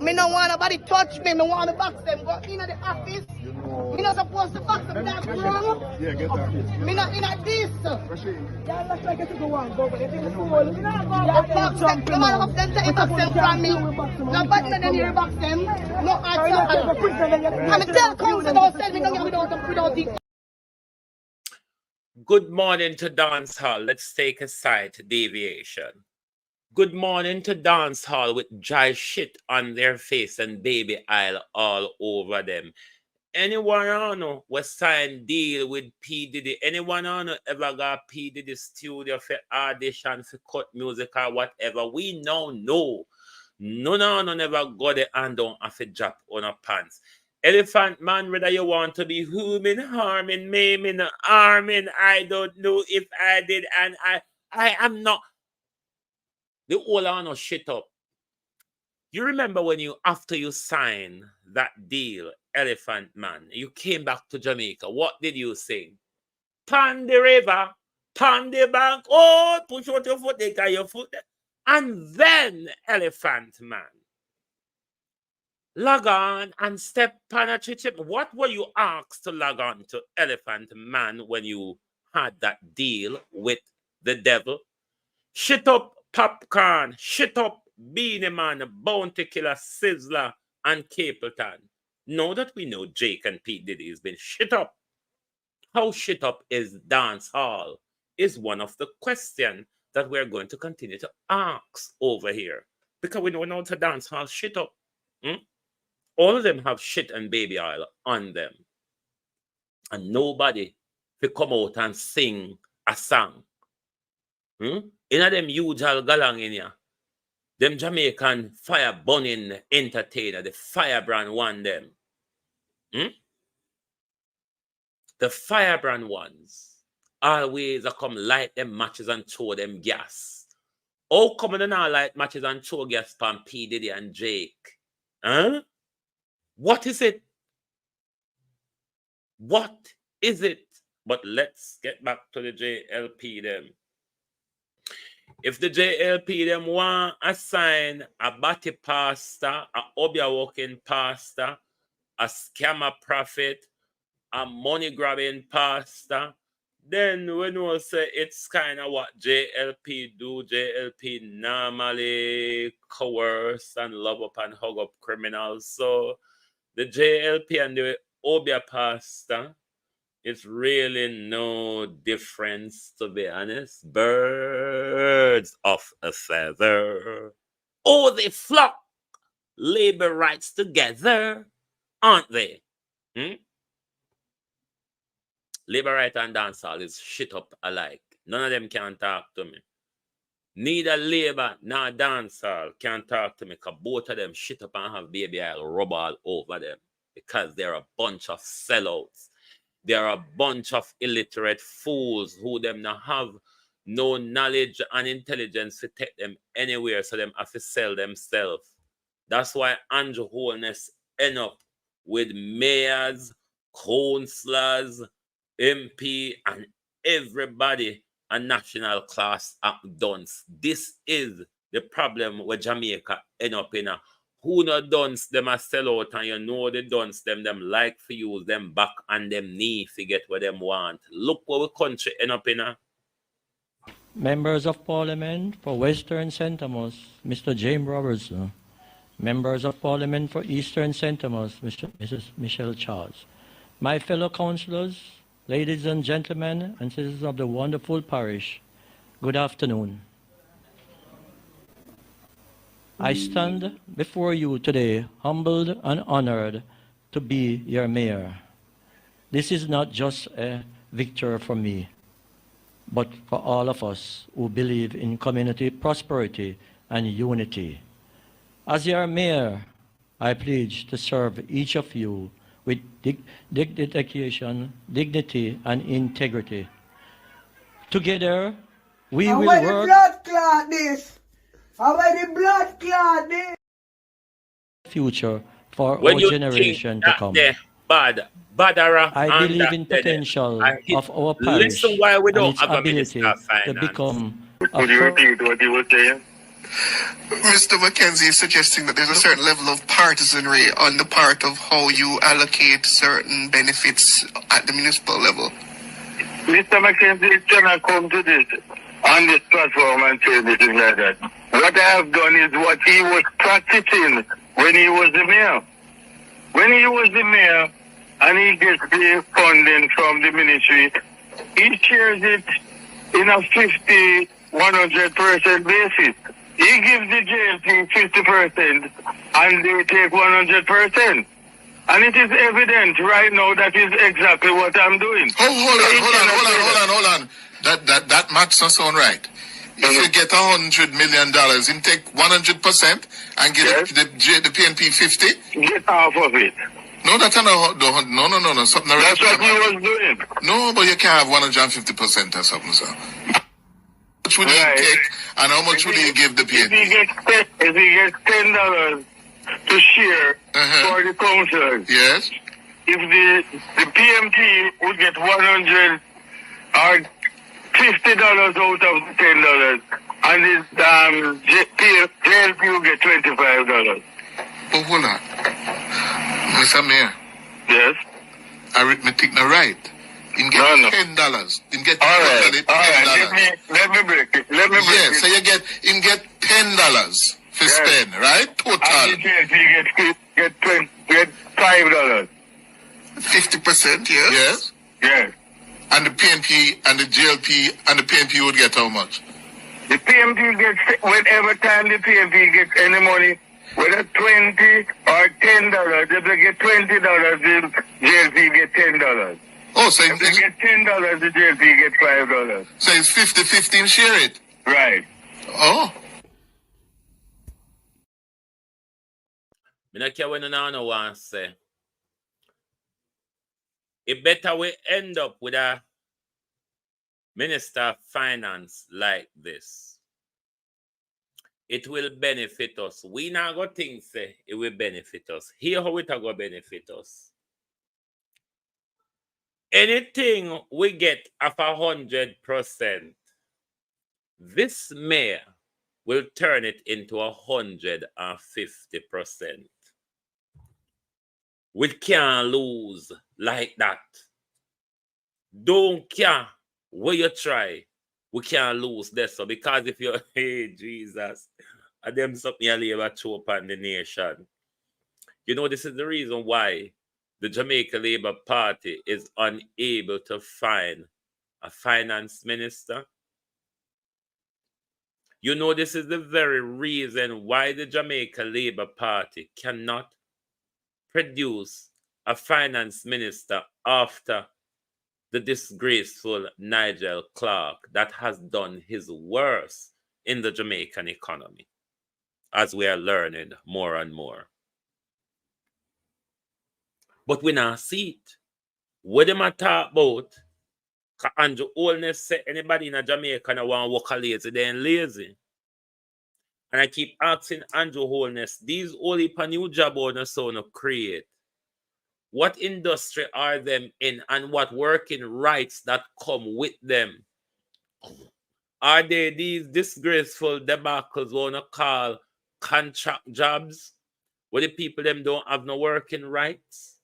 Me don't want nobody touch me. Me want to box them. Go in the office. Me not supposed to box them. That's wrong. Yeah, get that. Me not in a this. Yeah, let's try to go on. Go, but if you fool, you know, box them. Come on, box them. Take box them from me. Nobody not here box them. No, I tell council don't sell me down without the. Good morning to dance hall. Let's take a side deviation. Good morning to dance hall with dry shit on their face and baby oil all over them. Anyone on we sign deal with P. Diddy? Anyone on ever got P. Diddy studio for audition for cut music or whatever? We now know. No, never got the hand down off a drop on a pants. Elephant man, whether you want to be human, harming, maiming, arming, I don't know if I did, and I am not. The whole on shit up. You remember when after you signed that deal, Elephant Man, you came back to Jamaica. What did you sing? Pan the river, pan the bank. Oh, push out your foot, they got your foot. And then Elephant Man, log on and step on a chip. What were you asked to log on to Elephant Man when you had that deal with the devil? Shit up Popcorn, shit up Beanie Man, Bounty Killer, Sizzler, and Capleton. Now that we know Jake and P. Diddy has been shit up, how shit up is dance hall is one of the questions that we're going to continue to ask over here. Because we know now to dance hall shit up. All of them have shit and baby oil on them. And nobody will come out and sing a song. In them usual galang in here. Them Jamaican fire burning entertainer, the firebrand one them. The firebrand ones always come light them matches and throw them gas. How come they not light matches and throw gas from P. Diddy and Jake? What is it? What is it? But let's get back to the JLP them. If the JLP them want assign a batty pastor, a obia walking pastor, a scammer prophet, a money grabbing pastor, then we know say it's kind of what JLP do. JLP normally coerce and love up and hug up criminals. So the JLP and the obia pastor, it's really no difference, to be honest. Birds of a feather. Oh, they flock. Labor rights together, aren't they? Labor right and dancehall is shit up alike. None of them can talk to me. Neither labor nor dancehall can talk to me, because both of them shit up and have baby oil rub all over them, because they're a bunch of sellouts. There are a bunch of illiterate fools who them not have no knowledge and intelligence to take them anywhere, so them have to sell themselves. That's why Andrew Holness end up with mayors, councillors, MP, and everybody a national class dunce. This is the problem where Jamaica end up in. Who not dunce them a sell out, and you know the dunce them like for use them back and them knee to get what them want. Look what the country end up in. Members of Parliament for Western St. Thomas, Mr. James Robertson. Members of Parliament for Eastern St. Thomas, Mrs. Michelle Charles. My fellow councillors, ladies and gentlemen, and citizens of the wonderful parish, good afternoon. I stand before you today humbled and honored to be your mayor. This is not just a victory for me, but for all of us who believe in community prosperity and unity. As your mayor, I pledge to serve each of you with dedication, dignity, and integrity. Together, we will work. Blood clot this. The blood clot this. Future for When our you generation think to that come. they badara I and believe that in they potential of our listen parish why we and don't its have a ability minister of to finance. become Could you repeat what you were saying? Mr. McKenzie is suggesting that there's a certain level of partisanry on the part of how you allocate certain benefits at the municipal level. Mr. McKenzie cannot come to this on this platform and say anything like that. What I have done is what he was practicing when he was the mayor. When he was the mayor and he gets the funding from the ministry, he shares it in a 50, 100% basis. He gives the JLP 50% and they take 100%. And it is evident right now that is exactly what I'm doing. Hold on. That maths not sound right. If you get $100 million, you take 100% and get the PNP 50. Get half of it. No, that's not. No. Something that's what he was doing. No, but you can't have 150% or something, sir. How much would he take and how much would he give the PNP? If he gets $10 to share for the councillors. Yes. If the PMT would get 100 or $50 out of $10, and the JLP will get $25. Oh, hold on. Mr. Mayor. Yes. Arithmetic not right. You get $10. You get all right. Let me break it. So you get $10 to spend, right? Total. And the JLP get $5. 50%, yes? Yes. And the PNP and the GLP and the PNP would get how much? The PNP gets, whenever time the PNP gets any money, whether $20 or $10, if they get $20, the GLP get $10. Oh, so if they get $10, the GLP get $5. So it's 50-50 share it? Right. Oh. I don't care when I want to say. It better we end up with a minister of finance like this. It will benefit us. We not go think say it will benefit us. Here how it go benefit us. Anything we get of 100%, this mayor will turn it into 150%. We can't lose like that. Don't care where you try. We can't lose this. So because if you're, hey, Jesus, and them something you labor throw upon the nation. You know, this is the reason why the Jamaica Labour Party is unable to find a finance minister. You know, this is the very reason why the Jamaica Labour Party cannot produce a finance minister after the disgraceful NIGEL CLARKE that has done his worst in the Jamaican economy, as we are learning more and more. But we now see it. What them a talk about, Andrew Holness said anybody in Jamaica now want to work lazy, then lazy. And I keep asking Andrew Holness, these only new job owners so no create. What industry are them in and what working rights that come with them? Are they these disgraceful debacles want to call contract jobs where the people them don't have no working rights?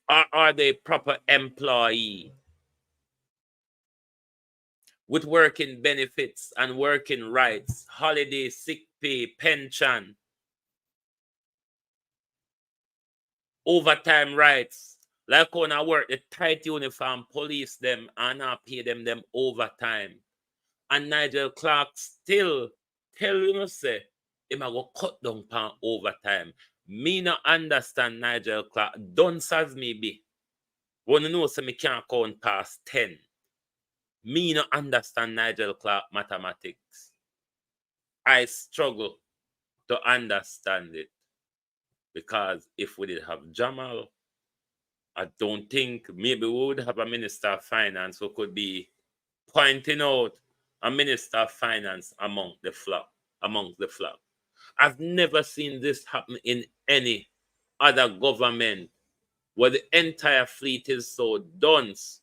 Or are they proper employee with working benefits and working rights, holiday, sick pay, pension? overtime rights. Like when I work the tight uniform police them and I pay them overtime. And Nigel Clark still tell you say him a go cut down pan overtime. Me not understand Nigel Clark. Dunce as me be. Wanna know say me can't count past 10. Me not understand Nigel Clark mathematics. I struggle to understand it. Because if we did have Jamal, I don't think maybe we would have a minister of finance who could be pointing out a minister of finance among the flock. I've never seen this happen in any other government where the entire fleet is so dunce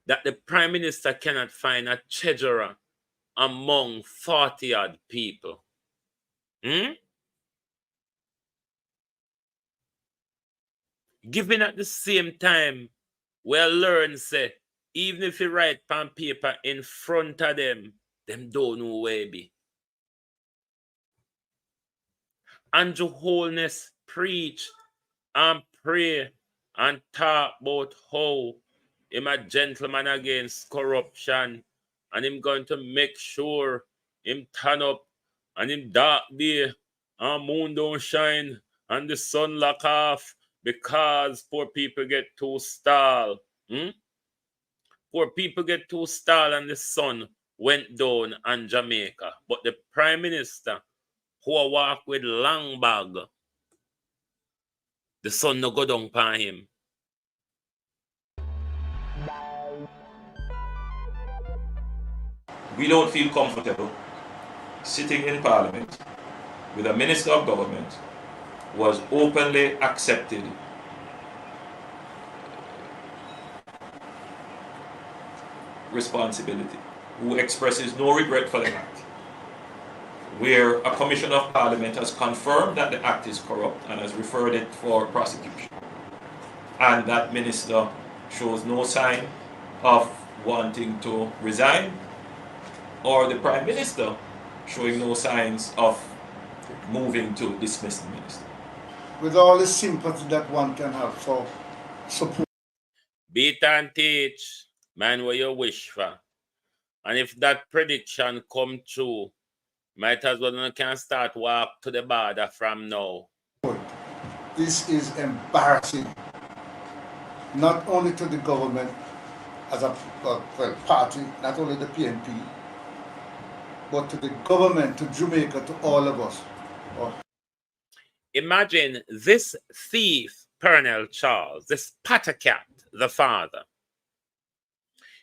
that the prime minister cannot find a treasurer among 40-odd people. Given at the same time, we'll learn, say, even if you write on paper in front of them don't know where it be. Andrew Holness preach and pray and talk about how him a gentleman against corruption and him going to make sure him turn up and him dark day and moon don't shine and the sun lock off because poor people get too stall. Poor people get too stall and the sun went down on Jamaica. But the Prime Minister who walk with long bag, the sun no go down upon him. We don't feel comfortable sitting in Parliament with a Minister of Government who has openly accepted responsibility, who expresses no regret for the act, where a Commissioner of Parliament has confirmed that the act is corrupt and has referred it for prosecution, and that minister shows no sign of wanting to resign, or the Prime Minister showing no signs of moving to dismiss the minister. With all the sympathy that one can have for support. Beat and teach, man, what you wish for. And if that prediction come true, might as well you can start walk to the border from now. This is embarrassing, not only to the government as a party, not only the PNP, but to the government, to Jamaica, to all of us. Imagine this thief, Pernell Charles, this Patacat, the father.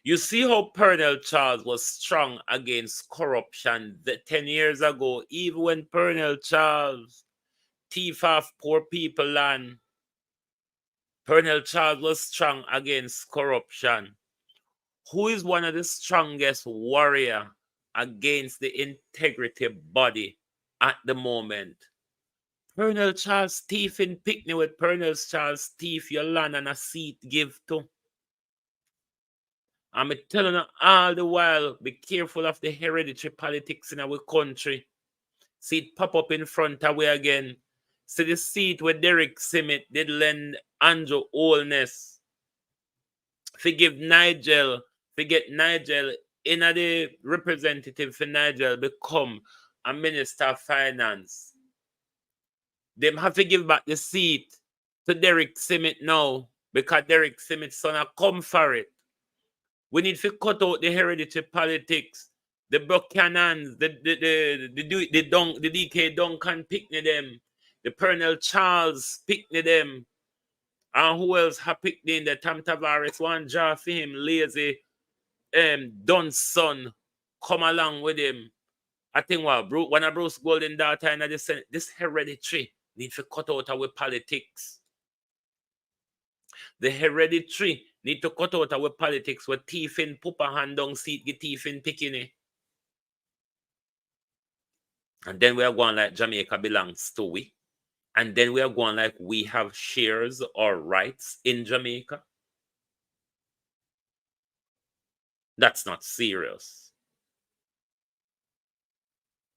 You see how Pernell Charles was strong against corruption 10 years ago, even when Pernell Charles thief off poor people land. Pernell Charles was strong against corruption. Who is one of the strongest warrior against the integrity body at the moment? Pernell Charles thief in Picnic with Pernell Charles thief your land and a seat give to. I'm telling you all the while, be careful of the hereditary politics in our country. See it pop up in front of we again. See the seat where Derek Simmet did lend Andrew Holness. Forget Nigel in the representative for Nigel become a minister of finance. Them have to give back the seat to Derek Simmet now because Derek Simmet's son a come for it. We need to cut out the hereditary politics, the Buchanans, the DK Duncan Pickney them, the Pernell Charles Pickney them, and who else have picked in the Tam Tavares one jar for him, lazy Don's son, come along with him. I think one of Bruce Golden daughter in the Senate, this hereditary need to cut out our politics. The hereditary need to cut out our politics with thief in Pupa hand down seat, get thief in Pikini. And then we are going like Jamaica belongs to we. And then we are going like we have shares or rights in Jamaica. That's not serious.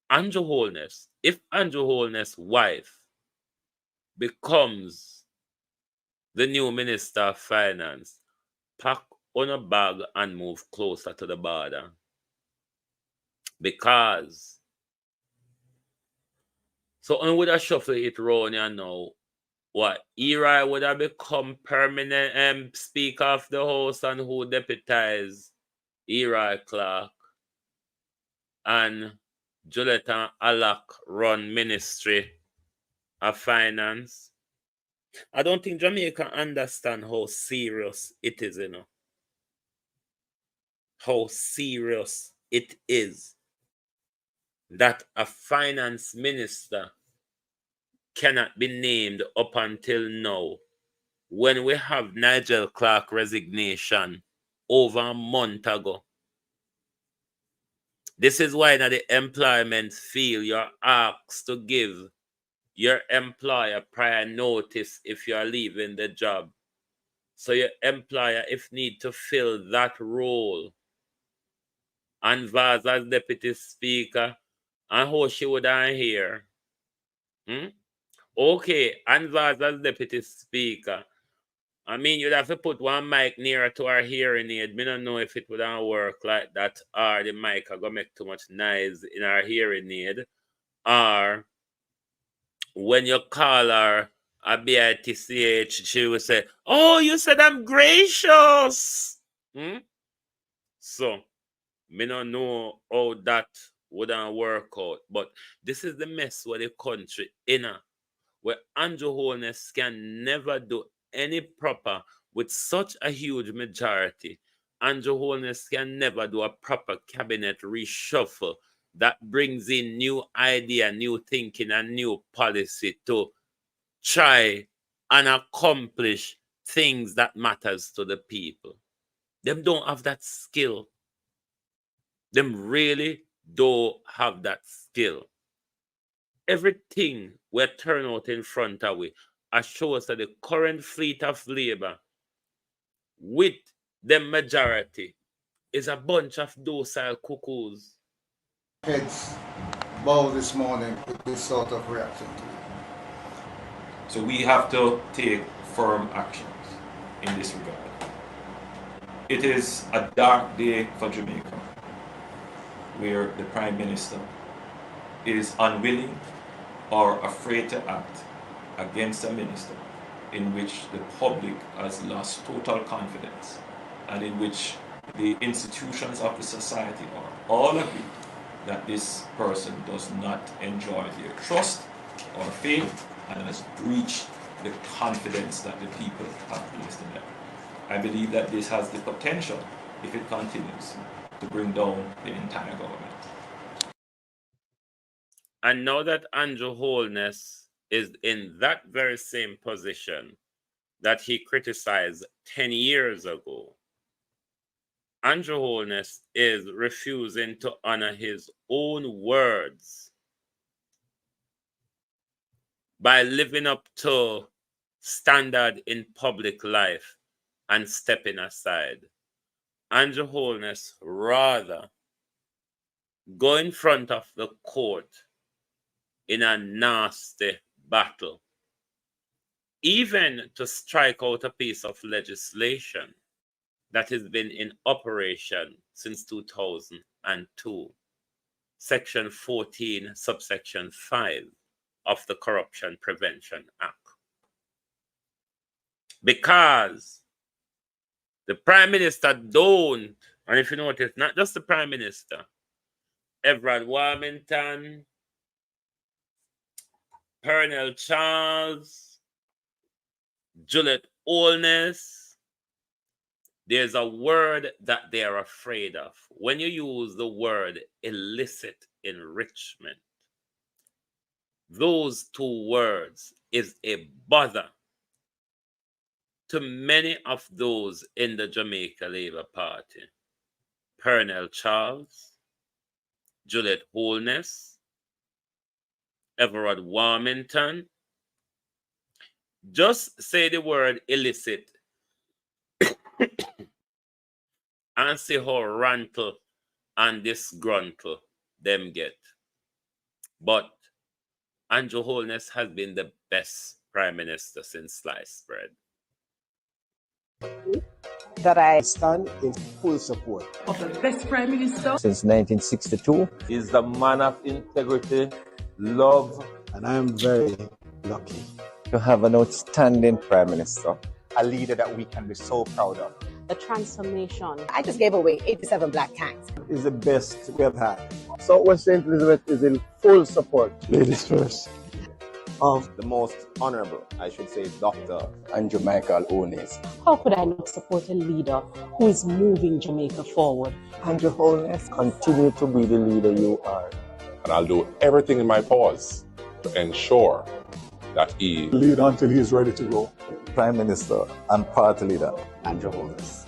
Andrew Holness, if Andrew Holness' wife becomes the new Minister of Finance, pack on a bag and move closer to the border. Because so I would have shuffled it round here now. What Eli would have become permanent Speaker of the House and who deputized Eli Clarke, and Juliet and Alak run Ministry of Finance. I don't think Jamaica understand how serious it is, you know. How serious it is that a finance minister cannot be named up until now, when we have NIGEL CLARKE resignation over a month ago. This is why now the employment field you're asked to give your employer prior notice if you are leaving the job. So your employer, if need to fill that role, and Vaz as deputy speaker, and how she would I hear? Okay, and Vaz as deputy speaker. I mean, you'd have to put one mic nearer to our hearing aid. Me don't know if it would work like that, or the mic are gonna make too much noise in our hearing aid, or when you call her a BITCH, she will say, "Oh, you said I'm gracious." So, me don't know how that wouldn't work out, but this is the mess where the country in, where Andrew Holness can never do any proper with such a huge majority. Andrew Holness can never do a proper cabinet reshuffle that brings in new idea, new thinking, and new policy to try and accomplish things that matters to the people. Them don't have that skill. Them really don't have that skill. Everything we turn out in front of we shows that the current fleet of labor with the majority is a bunch of docile cuckoos. Heads bow this morning with this sort of reaction to it. So we have to take firm actions in this regard. It is a dark day for Jamaica, where the Prime Minister is unwilling or afraid to act against a minister in which the public has lost total confidence and in which the institutions of the society are all agreed that this person does not enjoy their trust or faith and has breached the confidence that the people have placed in them. I believe that this has the potential, if it continues, to bring down the entire government. And now that Andrew Holness is in that very same position that he criticized 10 years ago, Andrew Holness is refusing to honor his own words by living up to standard in public life and stepping aside. Andrew Holness rather go in front of the court in a nasty battle, even to strike out a piece of legislation that has been in operation since 2002, Section 14, subsection 5 of the Corruption Prevention Act. Because the Prime Minister don't, and if you notice, not just the Prime Minister, Everard Warmington, Pernell Charles, Juliet Holness, there's a word that they are afraid of. When you use the word illicit enrichment, those two words is a bother to many of those in the Jamaica Labour Party. Pernell Charles, Juliet Holness, Everard Warmington. Just say the word illicit and see how rantle and disgruntled them get. But Andrew Holness has been the best Prime Minister since sliced bread. That I stand in full support of the best Prime Minister since 1962. Is the man of integrity, love, and I am very lucky to have an outstanding Prime Minister, a leader that we can be so proud of. The transformation. I just gave away 87 black tanks. Is the best we have had. Southwest St. Elizabeth is in full support. Ladies first. Of the most honorable, I should say, Dr. and Jamaica Holness. How could I not support a leader who is moving Jamaica forward? And your Holness, continue to be the leader you are. And I'll do everything in my powers to ensure that he lead until he is ready to go. Prime Minister and party leader, Andrew Holness.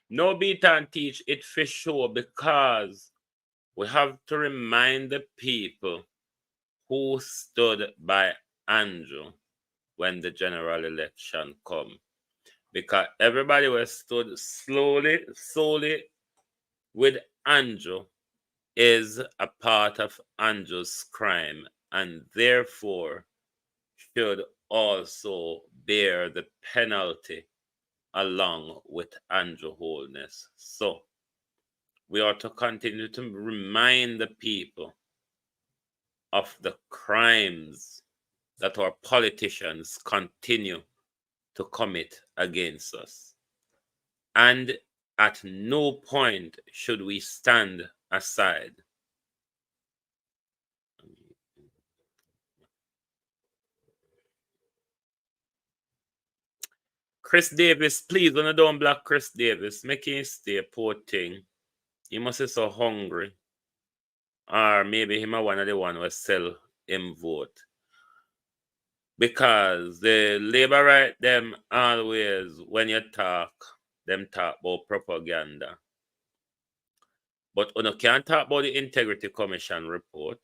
No beat and teach it for sure, because we have to remind the people who stood by Andrew when the general election come. Because everybody was stood solely with Andrew is a part of Andrew's crime, and therefore should also bear the penalty along with Andrew Holness. So we ought to continue to remind the people of the crimes that our politicians continue to commit against us. And at no point should we stand aside. Chris Davis, please, when I don't block Chris Davis, make him stay, poor thing. He must be so hungry. Or maybe him a one of the one who sell him vote. Because the labor right them always, when you talk, them talk about propaganda. But you can't talk about the Integrity Commission report.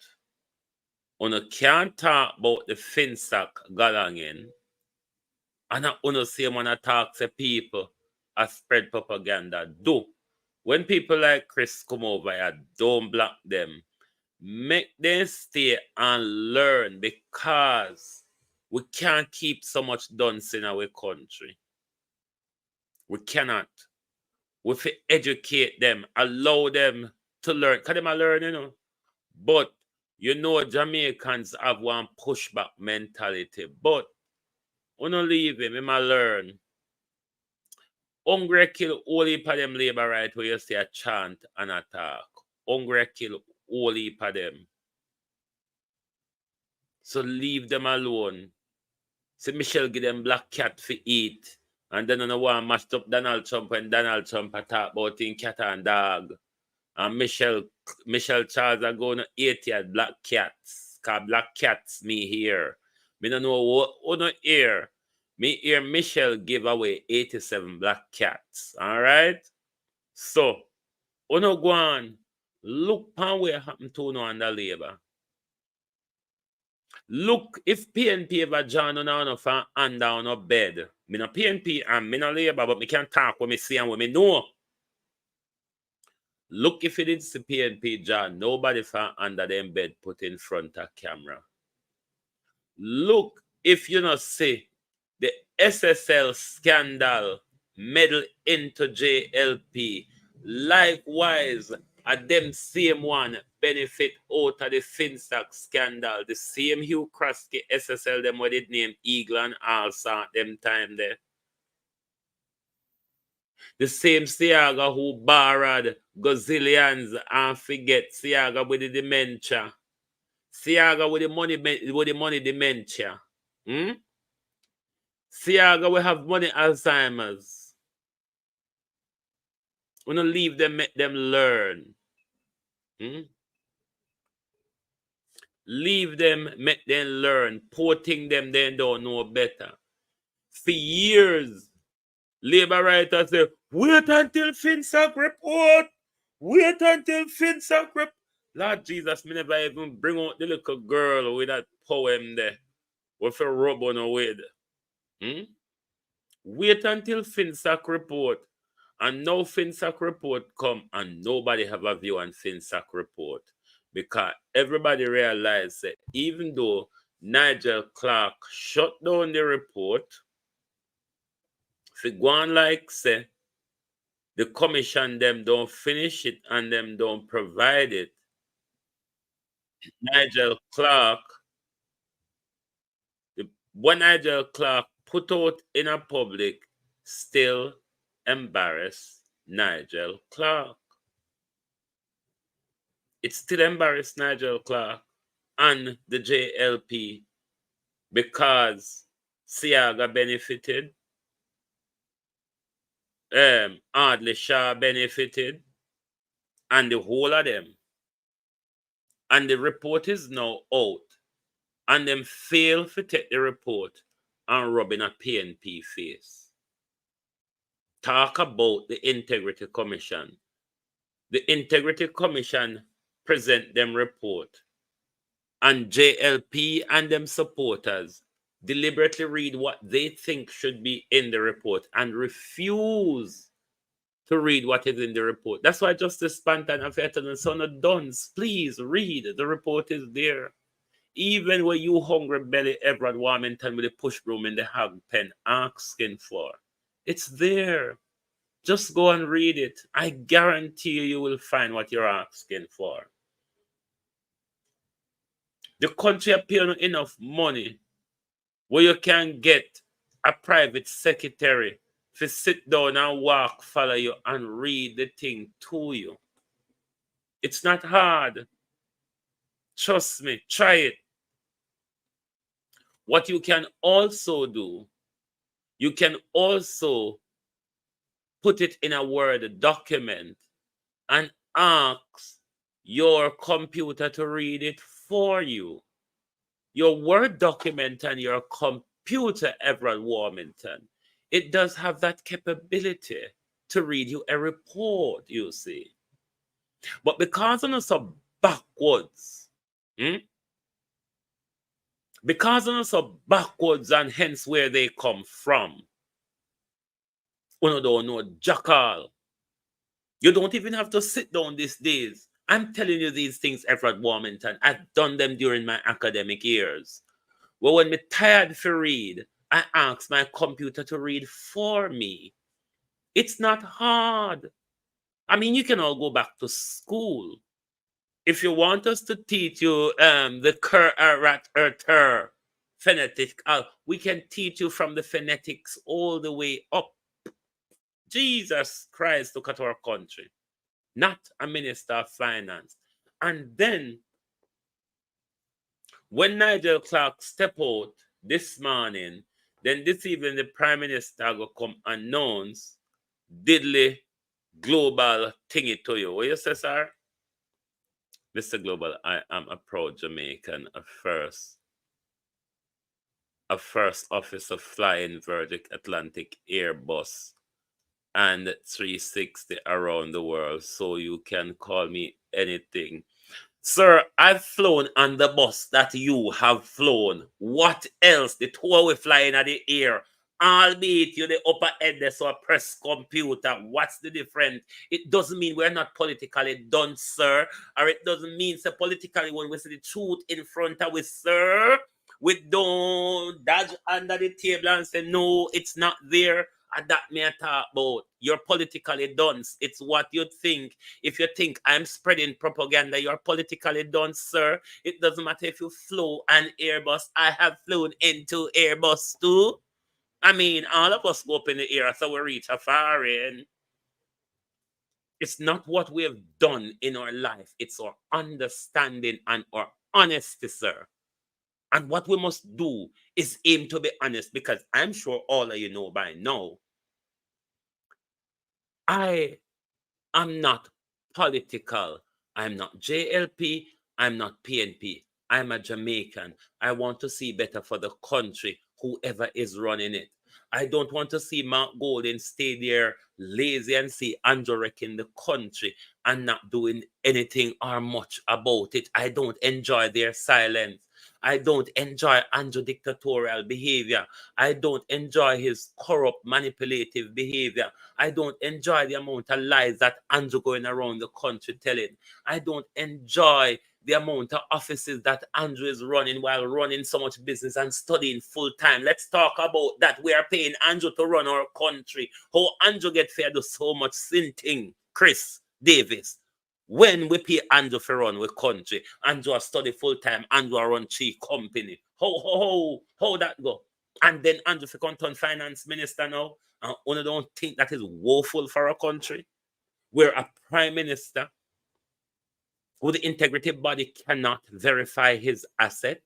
You can't talk about the FinSac galangin. And you say when I talk to people, I spread propaganda. Do. When people like Chris come over here, don't block them. Make them stay and learn, because we can't keep so much dunce in our country. We cannot. We have to educate them, allow them to learn. Because they learn, you know. But, you know, Jamaicans have one pushback mentality. But, we don't leave him, he might learn. Hungry kill all heap of them labor right where you say a chant and attack. Hungry kill all heap of them. So leave them alone. See Michelle give them black cat for eat. And then on the one mashed up Donald Trump when Donald Trump talk about in cat and dog. And Michelle Charles are going to eat your black cats. Because black cats me here. Me don't know what no hear. Me hear Michelle give away 87 black cats. Alright? So, no go on. Look upon what happened to no under labor. Look if PNP ever join on for under on a bed. Me no PNP and me no labor, but me can talk what me see and what me know. Look if it is the PNP join, nobody for under them bed put in front of camera. Look if you not see the SSL scandal meddle into JLP. Likewise, them same one benefit out of the FinSac scandal. The same Hugh Krasky SSL them what it named Eagle and also at them time there. The same Siaga who borrowed gazillions and forget Siaga with the dementia. Siaga with the money dementia. Siaga will have money Alzheimer's. We don't leave them, make them learn. Leave them, make them learn. Porting them, they don't know better. For years, labor writers say, wait until FinSac report. Wait until FinSac report. Lord Jesus, me never even bring out the little girl with that poem there. With a rub on her with. Wait until FinSac report. And now FinSac report come and nobody have a view on FinSac report. Because everybody realized that even though Nigel Clarke shut down the report. If it go on like say, the commission them don't finish it and them don't provide it, Nigel Clarke, what Nigel Clarke put out in a public still embarrass Nigel Clarke. It still embarrassed Nigel Clarke and the JLP because Siaga benefited, Ardley Shaw benefited, and the whole of them. And the report is now out. And them fail to take the report and rub in a PNP face. Talk about the Integrity Commission. The Integrity Commission present them report. And JLP and them supporters deliberately read what they think should be in the report and refuse to read what is in the report. That's why Justice Spanton and Feton and Son of Duns, please read. The report is there. Even when you hungry belly Everett Warmington with a push broom in the hog pen asking for, it's there. Just go and read it. I guarantee you will find what you're asking for. The country appears enough money where you can get a private secretary to sit down and walk, follow you, and read the thing to you. It's not hard. Trust me, try it. What you can also do, you can also put it in a Word document and ask your computer to read it for you. Your Word document and your computer, Everett Warmington, it does have that capability to read you a report, you see. But because of us are backwards, because of us are backwards and hence where they come from, you don't know jackal. You don't even have to sit down these days. I'm telling you these things, Everett Warmington. I've done them during my academic years. Well, when I'm tired to read, I ask my computer to read for me. It's not hard. I mean, you can all go back to school. If you want us to teach you the phonetic, we can teach you from the phonetics all the way up. Jesus Christ, look at our country. Not a minister of finance. And then, when Nigel Clarke step out this morning, then this evening the Prime Minister will come announce diddly global thingy to you. What you say, sir? Mr. Global, I am a proud Jamaican, a first officer flying Virgin Atlantic Airbus and 360 around the world, so you can call me anything. Sir, I've flown on the bus that you have flown. What else? The two we flying at the air. Albeit you the upper head there, so a press computer. What's the difference? It doesn't mean we're not politically done, sir. Or it doesn't mean so politically when we see the truth in front of us, sir. We don't dodge under the table and say, no, it's not there. And that may I talk about. You're politically done. It's what you think. If you think I'm spreading propaganda, you're politically done, sir. It doesn't matter if you flew an Airbus. I have flown into Airbus too. I mean, all of us go up in the air so we reach a far end. It's not what we have done in our life. It's our understanding and our honesty, sir. And what we must do is aim to be honest, because I'm sure all of you know by now, I am not political. I'm not JLP. I'm not PNP. I'm a Jamaican. I want to see better for the country, whoever is running it. I don't want to see Mark Golden stay there lazy and see Andrew wrecking the country and not doing anything or much about it. I don't enjoy their silence. I don't enjoy Andrew dictatorial behavior. I don't enjoy his corrupt, manipulative behavior. I don't enjoy the amount of lies that Andrew going around the country telling. I don't enjoy the amount of offices that Andrew is running while running so much business and studying full time. Let's talk about that. We are paying Andrew to run our country. How Andrew get fed to so much sinting, Chris Davis. When we pay Andrew for run with country, Andrew study full time, Andrew run 3 company. How that go? And then Andrew for turn finance minister now. And one don't think that is woeful for our country. Where a prime minister who the integrity body cannot verify his asset.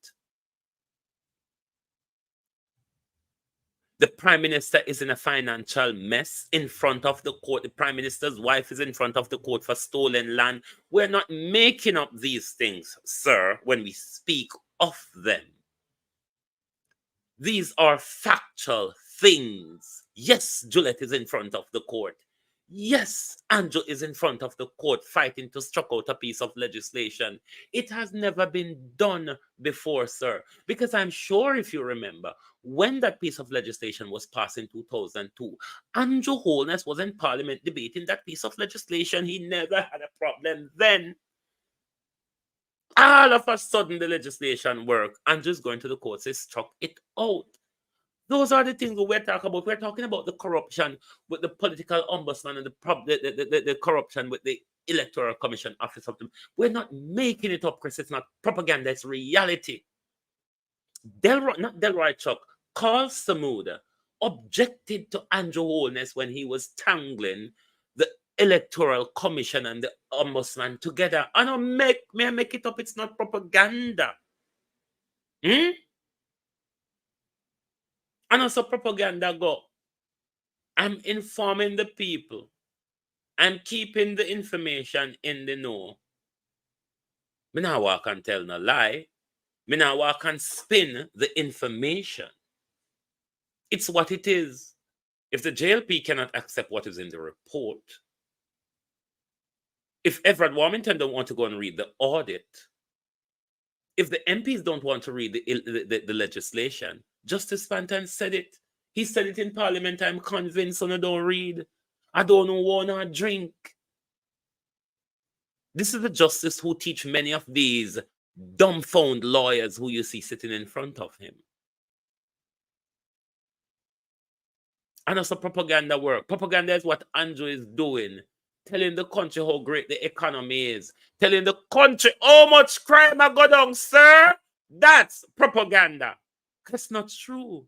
The prime minister is in a financial mess in front of the court. The prime minister's wife is in front of the court for stolen land. We're not making up these things, sir, when we speak of them. These are factual things. Yes, Juliet is in front of the court. Yes, Andrew is in front of the court fighting to struck out a piece of legislation. It has never been done before, sir. Because I'm sure if you remember, when that piece of legislation was passed in 2002, Andrew Holness was in Parliament debating that piece of legislation. He never had a problem then. All of a sudden, the legislation worked. Andrew's going to the court, says struck it out. Those are the things we're talking about. We're talking about the corruption with the political ombudsman and the corruption with the Electoral Commission office of them. We're not making it up, Chris. It's not propaganda. It's reality. Delroy Chuck, Carl Samuda objected to Andrew Holness when he was tangling the Electoral Commission and the ombudsman together. I don't make it up. It's not propaganda. And also propaganda go. I'm informing the people. I'm keeping the information in the know. Me not walk and tell no lie. Me not walk and spin the information. It's what it is. If the JLP cannot accept what is in the report, if Everett Warmington don't want to go and read the audit, if the MPs don't want to read the legislation, Justice Panton said it. He said it in Parliament. I'm convinced and I don't read. I don't know want to drink. This is the justice who teach many of these dumbfound lawyers who you see sitting in front of him. And also propaganda work. Propaganda is what Andrew is doing. Telling the country how great the economy is. Telling the country how much crime I go down, sir. That's propaganda. That's not true.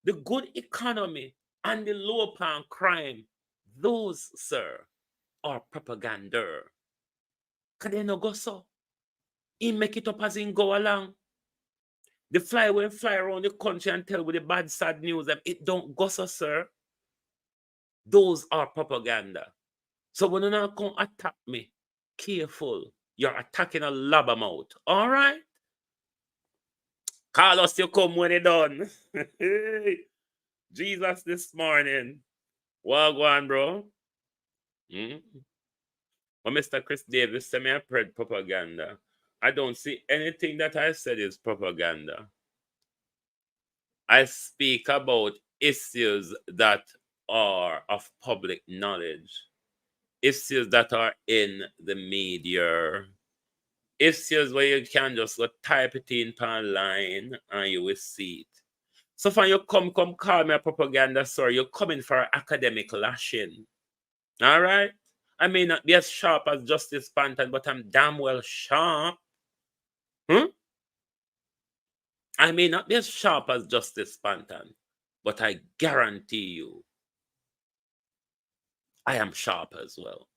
The good economy and the low upon crime, those, sir, are propaganda. Because they no go so. He make it up as he go along. The fly will fly around the country and tell with the bad, sad news that it don't go so, sir. Those are propaganda. So when you not come attack me, careful. You're attacking a lobbermouth. All right? Carlos, you come when it done. Jesus this morning. Well, go on, bro. Well, Mr. Chris Davis said me I spread propaganda. I don't see anything that I said is propaganda. I speak about issues that are of public knowledge. Issues that are in the media. Issues where you can just go type it in online and you will see it. So when you come call me a propaganda, sir, you're coming for an academic lashing. All right? I may not be as sharp as Justice Panton, but I'm damn well sharp. I may not be as sharp as Justice Panton, but I guarantee you, I am sharp as well.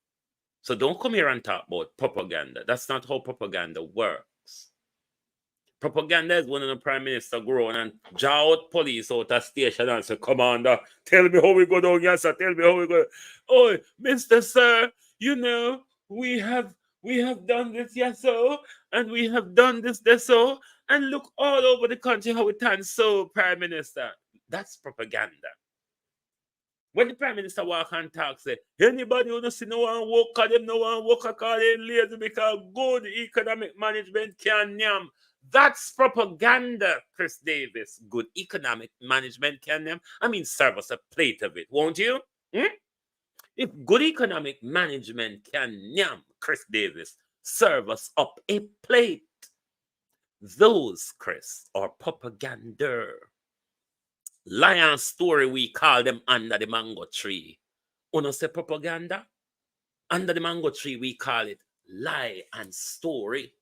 So don't come here and talk about propaganda. That's not how propaganda works. Propaganda is when the Prime Minister go on and jaw out police out of station and say, Commander, tell me how we go down here, sir. Tell me how we go. Oh, Mr. Sir, you know, we have done this, yes, so, and we have done this, so, and look all over the country how it turns so, Prime Minister. That's propaganda. When the Prime Minister walk and talk, say, anybody who don't see no one work, cause them no one work, cause they lazy because good economic management can yam. That's propaganda, Chris Davis. Good economic management can yam. I mean, serve us a plate of it, won't you? If good economic management can yam, Chris Davis, serve us up a plate. Those, Chris, are propaganda. Lion story, we call them under the mango tree. Uno say propaganda? Under the mango tree, we call it lie and story.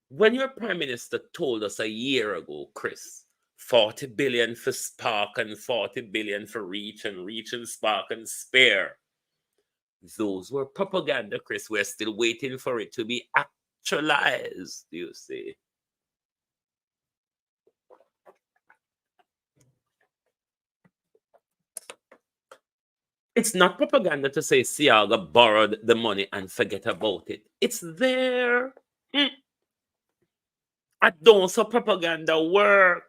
When your prime minister told us a year ago, Chris, 40 billion for Spark and 40 billion for Reach and Spark and Spare, those were propaganda, Chris. We're still waiting for it to be actualized, you see. It's not propaganda to say Siaga borrowed the money and forget about it. It's there. I don't so propaganda work.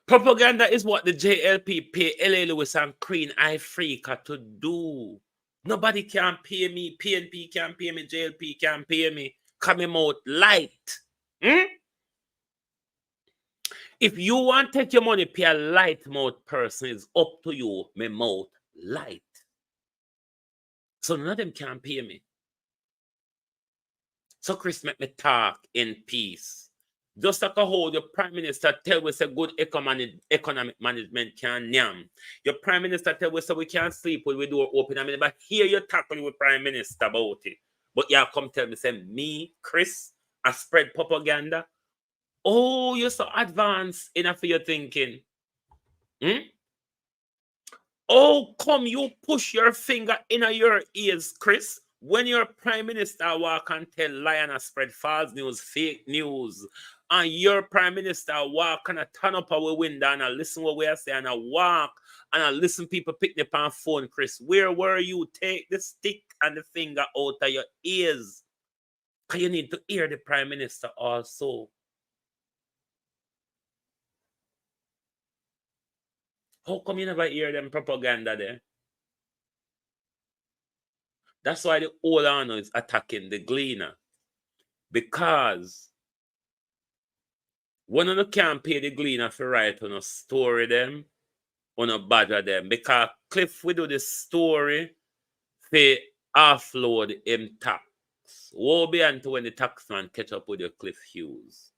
Propaganda is what the JLP pay LA Lewis and Queen Ifrica to do. Nobody can pay me. PNP can pay me. JLP can pay me. Coming out light. If you want to take your money, pay a light mouth person. It's up to you. My mouth light. So none of them can pay me. So Chris, make me talk in peace. Just like how your prime minister tell us a good economic management can yam. Your prime minister tell us we can't sleep with the door open. I mean, but here you're talking with prime minister about it. But you come tell me, say, me, Chris, I spread propaganda. Oh, you're so advanced enough for your thinking. Oh, come, you push your finger in your ears, Chris. When your prime minister walk and tell lion and spread false news, fake news, and your prime minister walk and turn up our window and I listen what we are saying and I walk and I listen people picking up on phone, Chris, where were you? Take the stick and the finger out of your ears. Because you need to hear the prime minister also. How come you never hear them propaganda there? That's why the old honor is attacking the gleaner. Because one of them can't pay the gleaner for write on a story them, on a badger them. Because Cliff we do the story for offload him tax. Woe be unto when the taxman catch up with your Cliff Hughes.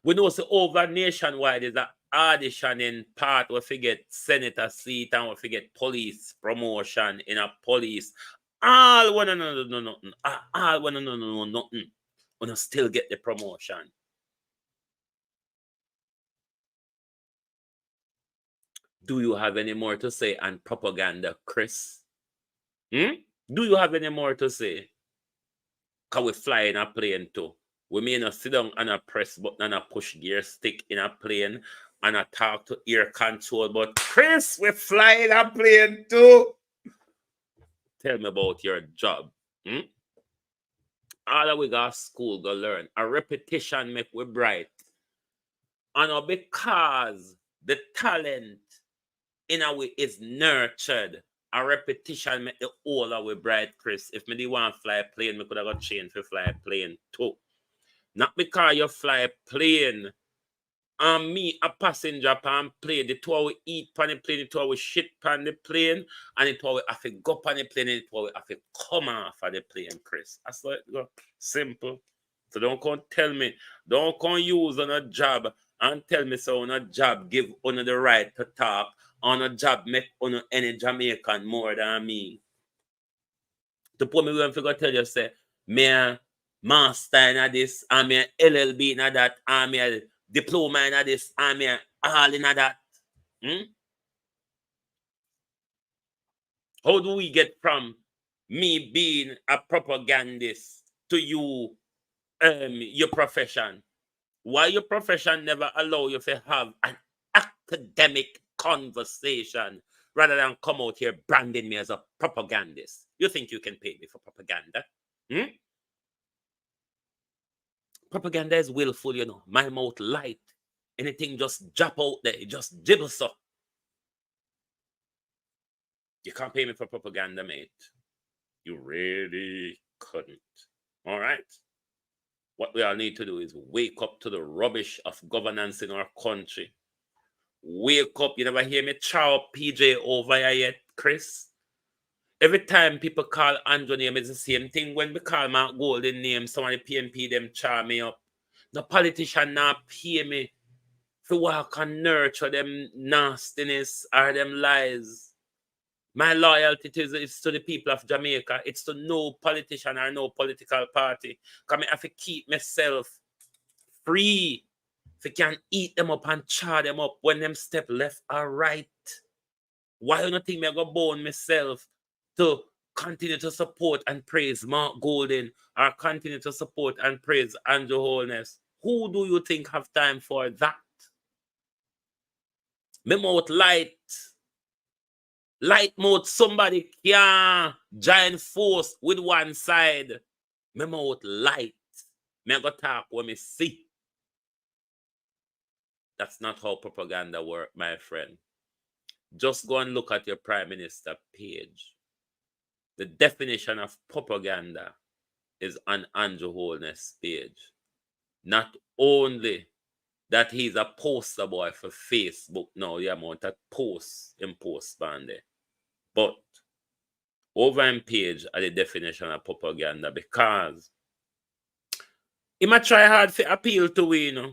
We know so over nationwide is an audition in part where we get senator seat and we get police promotion in a police. All one no nothing. All one no nothing. We still get the promotion. Do you have any more to say on propaganda, Chris? Do you have any more to say? Can we fly in a plane too? We may not sit down and a press button and a push gear stick in a plane and a talk to air control, but Chris, we fly in a plane too. Tell me about your job. All that we got school go learn. A repetition make we bright. And because the talent in a way is nurtured, a repetition make the whole of we bright, Chris. If me did want to fly a plane, me could have got chain for fly a plane too. Not because you fly a plane and me a passenger pan plane. The two we eat pan the plane, the two we shit pan the plane, and the two we have to go pan the plane, and the two we have to come off of the plane, Chris. That's what it go. Simple. So don't come tell me, don't come use on a job and tell me so on a job give on the right to talk. On a job make on any Jamaican more than me. To put me when I tell you say, me a master in this, I'm a LLB in that, I'm a diploma in this, I'm a all in that. How do we get from me being a propagandist to you, your profession? Why your profession never allow you to have an academic conversation rather than come out here branding me as a propagandist? You think you can pay me for propaganda? Propaganda is willful, you know. My mouth light. Anything just drop out there, it just jibbles up. You can't pay me for propaganda, mate. You really couldn't. All right? What we all need to do is wake up to the rubbish of governance in our country. Wake up. You never hear me chow PJ over here yet, Chris? Every time people call Andrew name, it's the same thing. When we call my golden name, somebody PNP them chow me up. The politician not pay me to walk and nurture them nastiness or them lies. My loyalty is to the people of Jamaica. It's to no politician or no political party. Because I have to keep myself free. If I can eat them up and char them up when them step left or right. Why do you think I go bone myself to continue to support and praise Mark Golden or continue to support and praise Andrew Holness? Who do you think have time for that? Me mouth light mode, somebody can join force with one side. Me mouth light. Me go talk when me see. That's not how propaganda works, my friend. Just go and look at your Prime Minister page. The definition of propaganda is on Andrew Holness' page. Not only that he's a poster boy for Facebook now, the amount of posts in post band there. But over on page are the definition of propaganda because he might try hard to appeal to we, you know.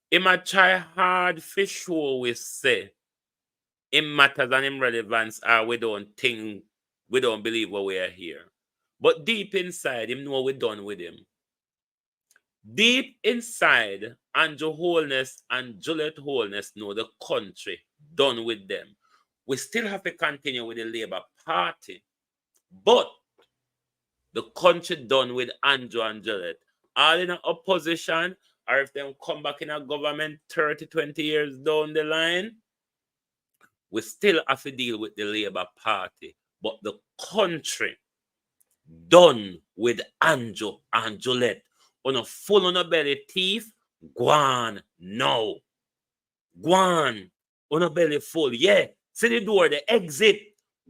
He might try hard for sure we say in matters and in relevance or we don't believe what we are here. But deep inside, him know we're done with him. Deep inside, Andrew Holness and Juliet Holness know the country done with them. We still have to continue with the Labour Party. But the country done with Andrew and Juliet. All in opposition, or if they come back in a government 30, 20 years down the line, we still have to deal with the Labour Party. But the country done with Andrew and Juliet. On a full on a belly teeth, go on now. Go on a belly full. Yeah, see the door, the exit.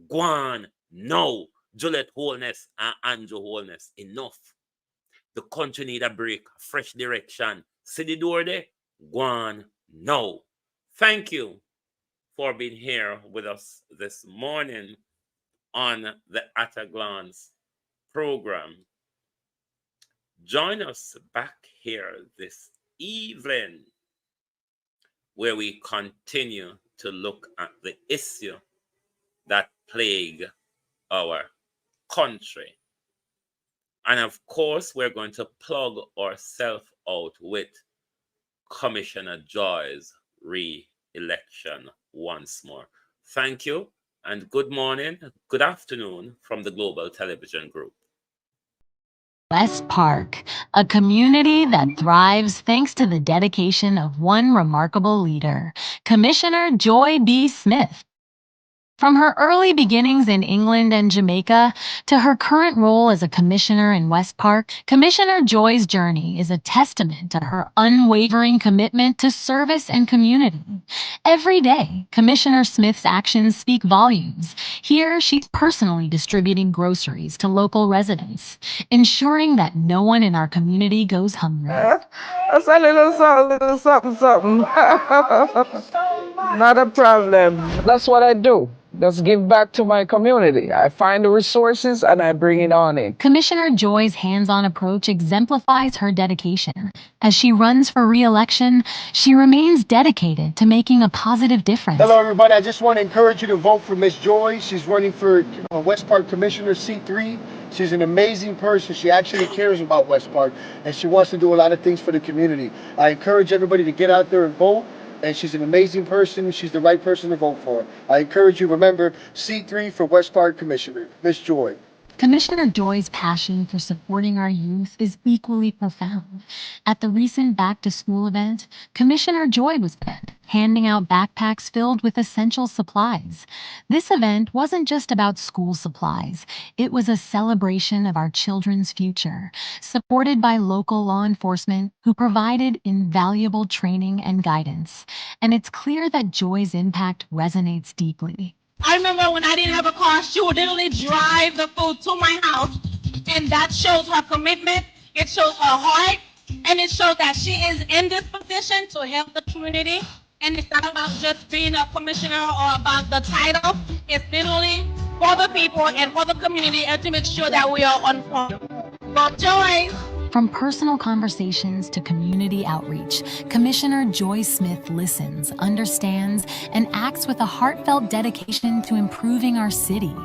Go on now. Juliet Holness and Andrew Holness. Enough. The country need a break, a fresh direction. See the door there? Go on now. Thank you for being here with us this morning on the At a Glance program. Join us back here this evening where we continue to look at the issue that plague our country. And of course, we're going to plug ourselves out with Commissioner Joy's re-election once more. Thank you and good morning, good afternoon from the Global Television Group. West Park, a community that thrives thanks to the dedication of one remarkable leader, Commissioner Joy B. Smith. From her early beginnings in England and Jamaica to her current role as a commissioner in West Park, Commissioner Joy's journey is a testament to her unwavering commitment to service and community. Every day, Commissioner Smith's actions speak volumes. Here, she's personally distributing groceries to local residents, ensuring that no one in our community goes hungry. That's a little something. Not a problem. That's what I do. Just give back to my community. I find the resources and I bring it on in. Commissioner Joy's hands-on approach exemplifies her dedication. As she runs for re-election, she remains dedicated to making a positive difference. Hello, everybody. I just want to encourage you to vote for Miss Joy. She's running for West Park Commissioner seat 3. She's an amazing person. She actually cares about West Park, and she wants to do a lot of things for the community. I encourage everybody to get out there and vote. And she's an amazing person. She's the right person to vote for. I encourage you, remember, seat 3 for West Park Commissioner, Miss Joy. Commissioner Joy's passion for supporting our youth is equally profound. At the recent back-to-school event, Commissioner Joy was present, handing out backpacks filled with essential supplies. This event wasn't just about school supplies. It was a celebration of our children's future, supported by local law enforcement who provided invaluable training and guidance. And it's clear that Joy's impact resonates deeply. I remember when I didn't have a car, she would literally drive the food to my house, and that shows her commitment. It shows her heart, and it shows that she is in this position to help the community. And it's not about just being a commissioner or about the title. It's literally for the people and for the community and to make sure that we are on point. But Joy. From personal conversations to community outreach, Commissioner Joy Smith listens, understands, and acts with a heartfelt dedication to improving our city.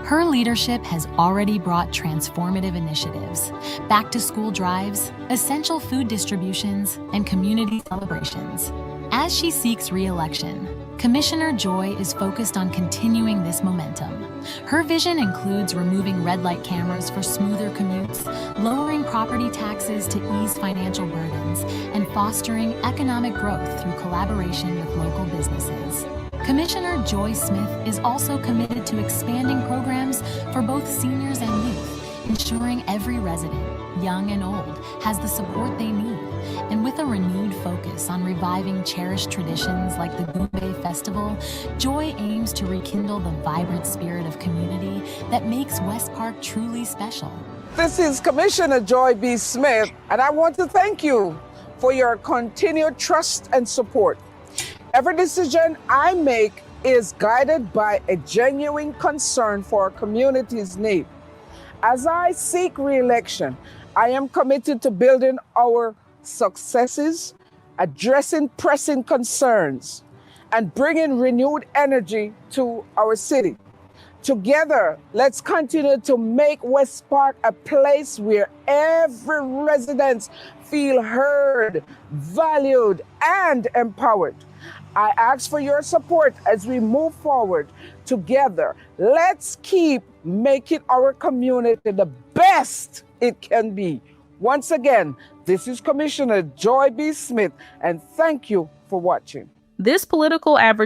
Her leadership has already brought transformative initiatives, back-to-school drives, essential food distributions, and community celebrations. As she seeks re-election, Commissioner Joy is focused on continuing this momentum. Her vision includes removing red light cameras for smoother commutes, lowering property taxes to ease financial burdens, and fostering economic growth through collaboration with local businesses. Commissioner Joy Smith is also committed to expanding programs for both seniors and youth, ensuring every resident, young and old, has the support they need. And with a renewed focus on reviving cherished traditions like the Goombay Festival, Joy aims to rekindle the vibrant spirit of community that makes West Park truly special. This is Commissioner Joy B. Smith, and I want to thank you for your continued trust and support. Every decision I make is guided by a genuine concern for our community's need. As I seek re-election, I am committed to building our successes, addressing pressing concerns, and bringing renewed energy to our city. Together, let's continue to make West Park a place where every resident feel heard, valued, and empowered. I ask for your support as we move forward together. Let's keep making our community the best it can be. Once again, this is Commissioner Joy B. Smith, and thank you for watching. This political advertisement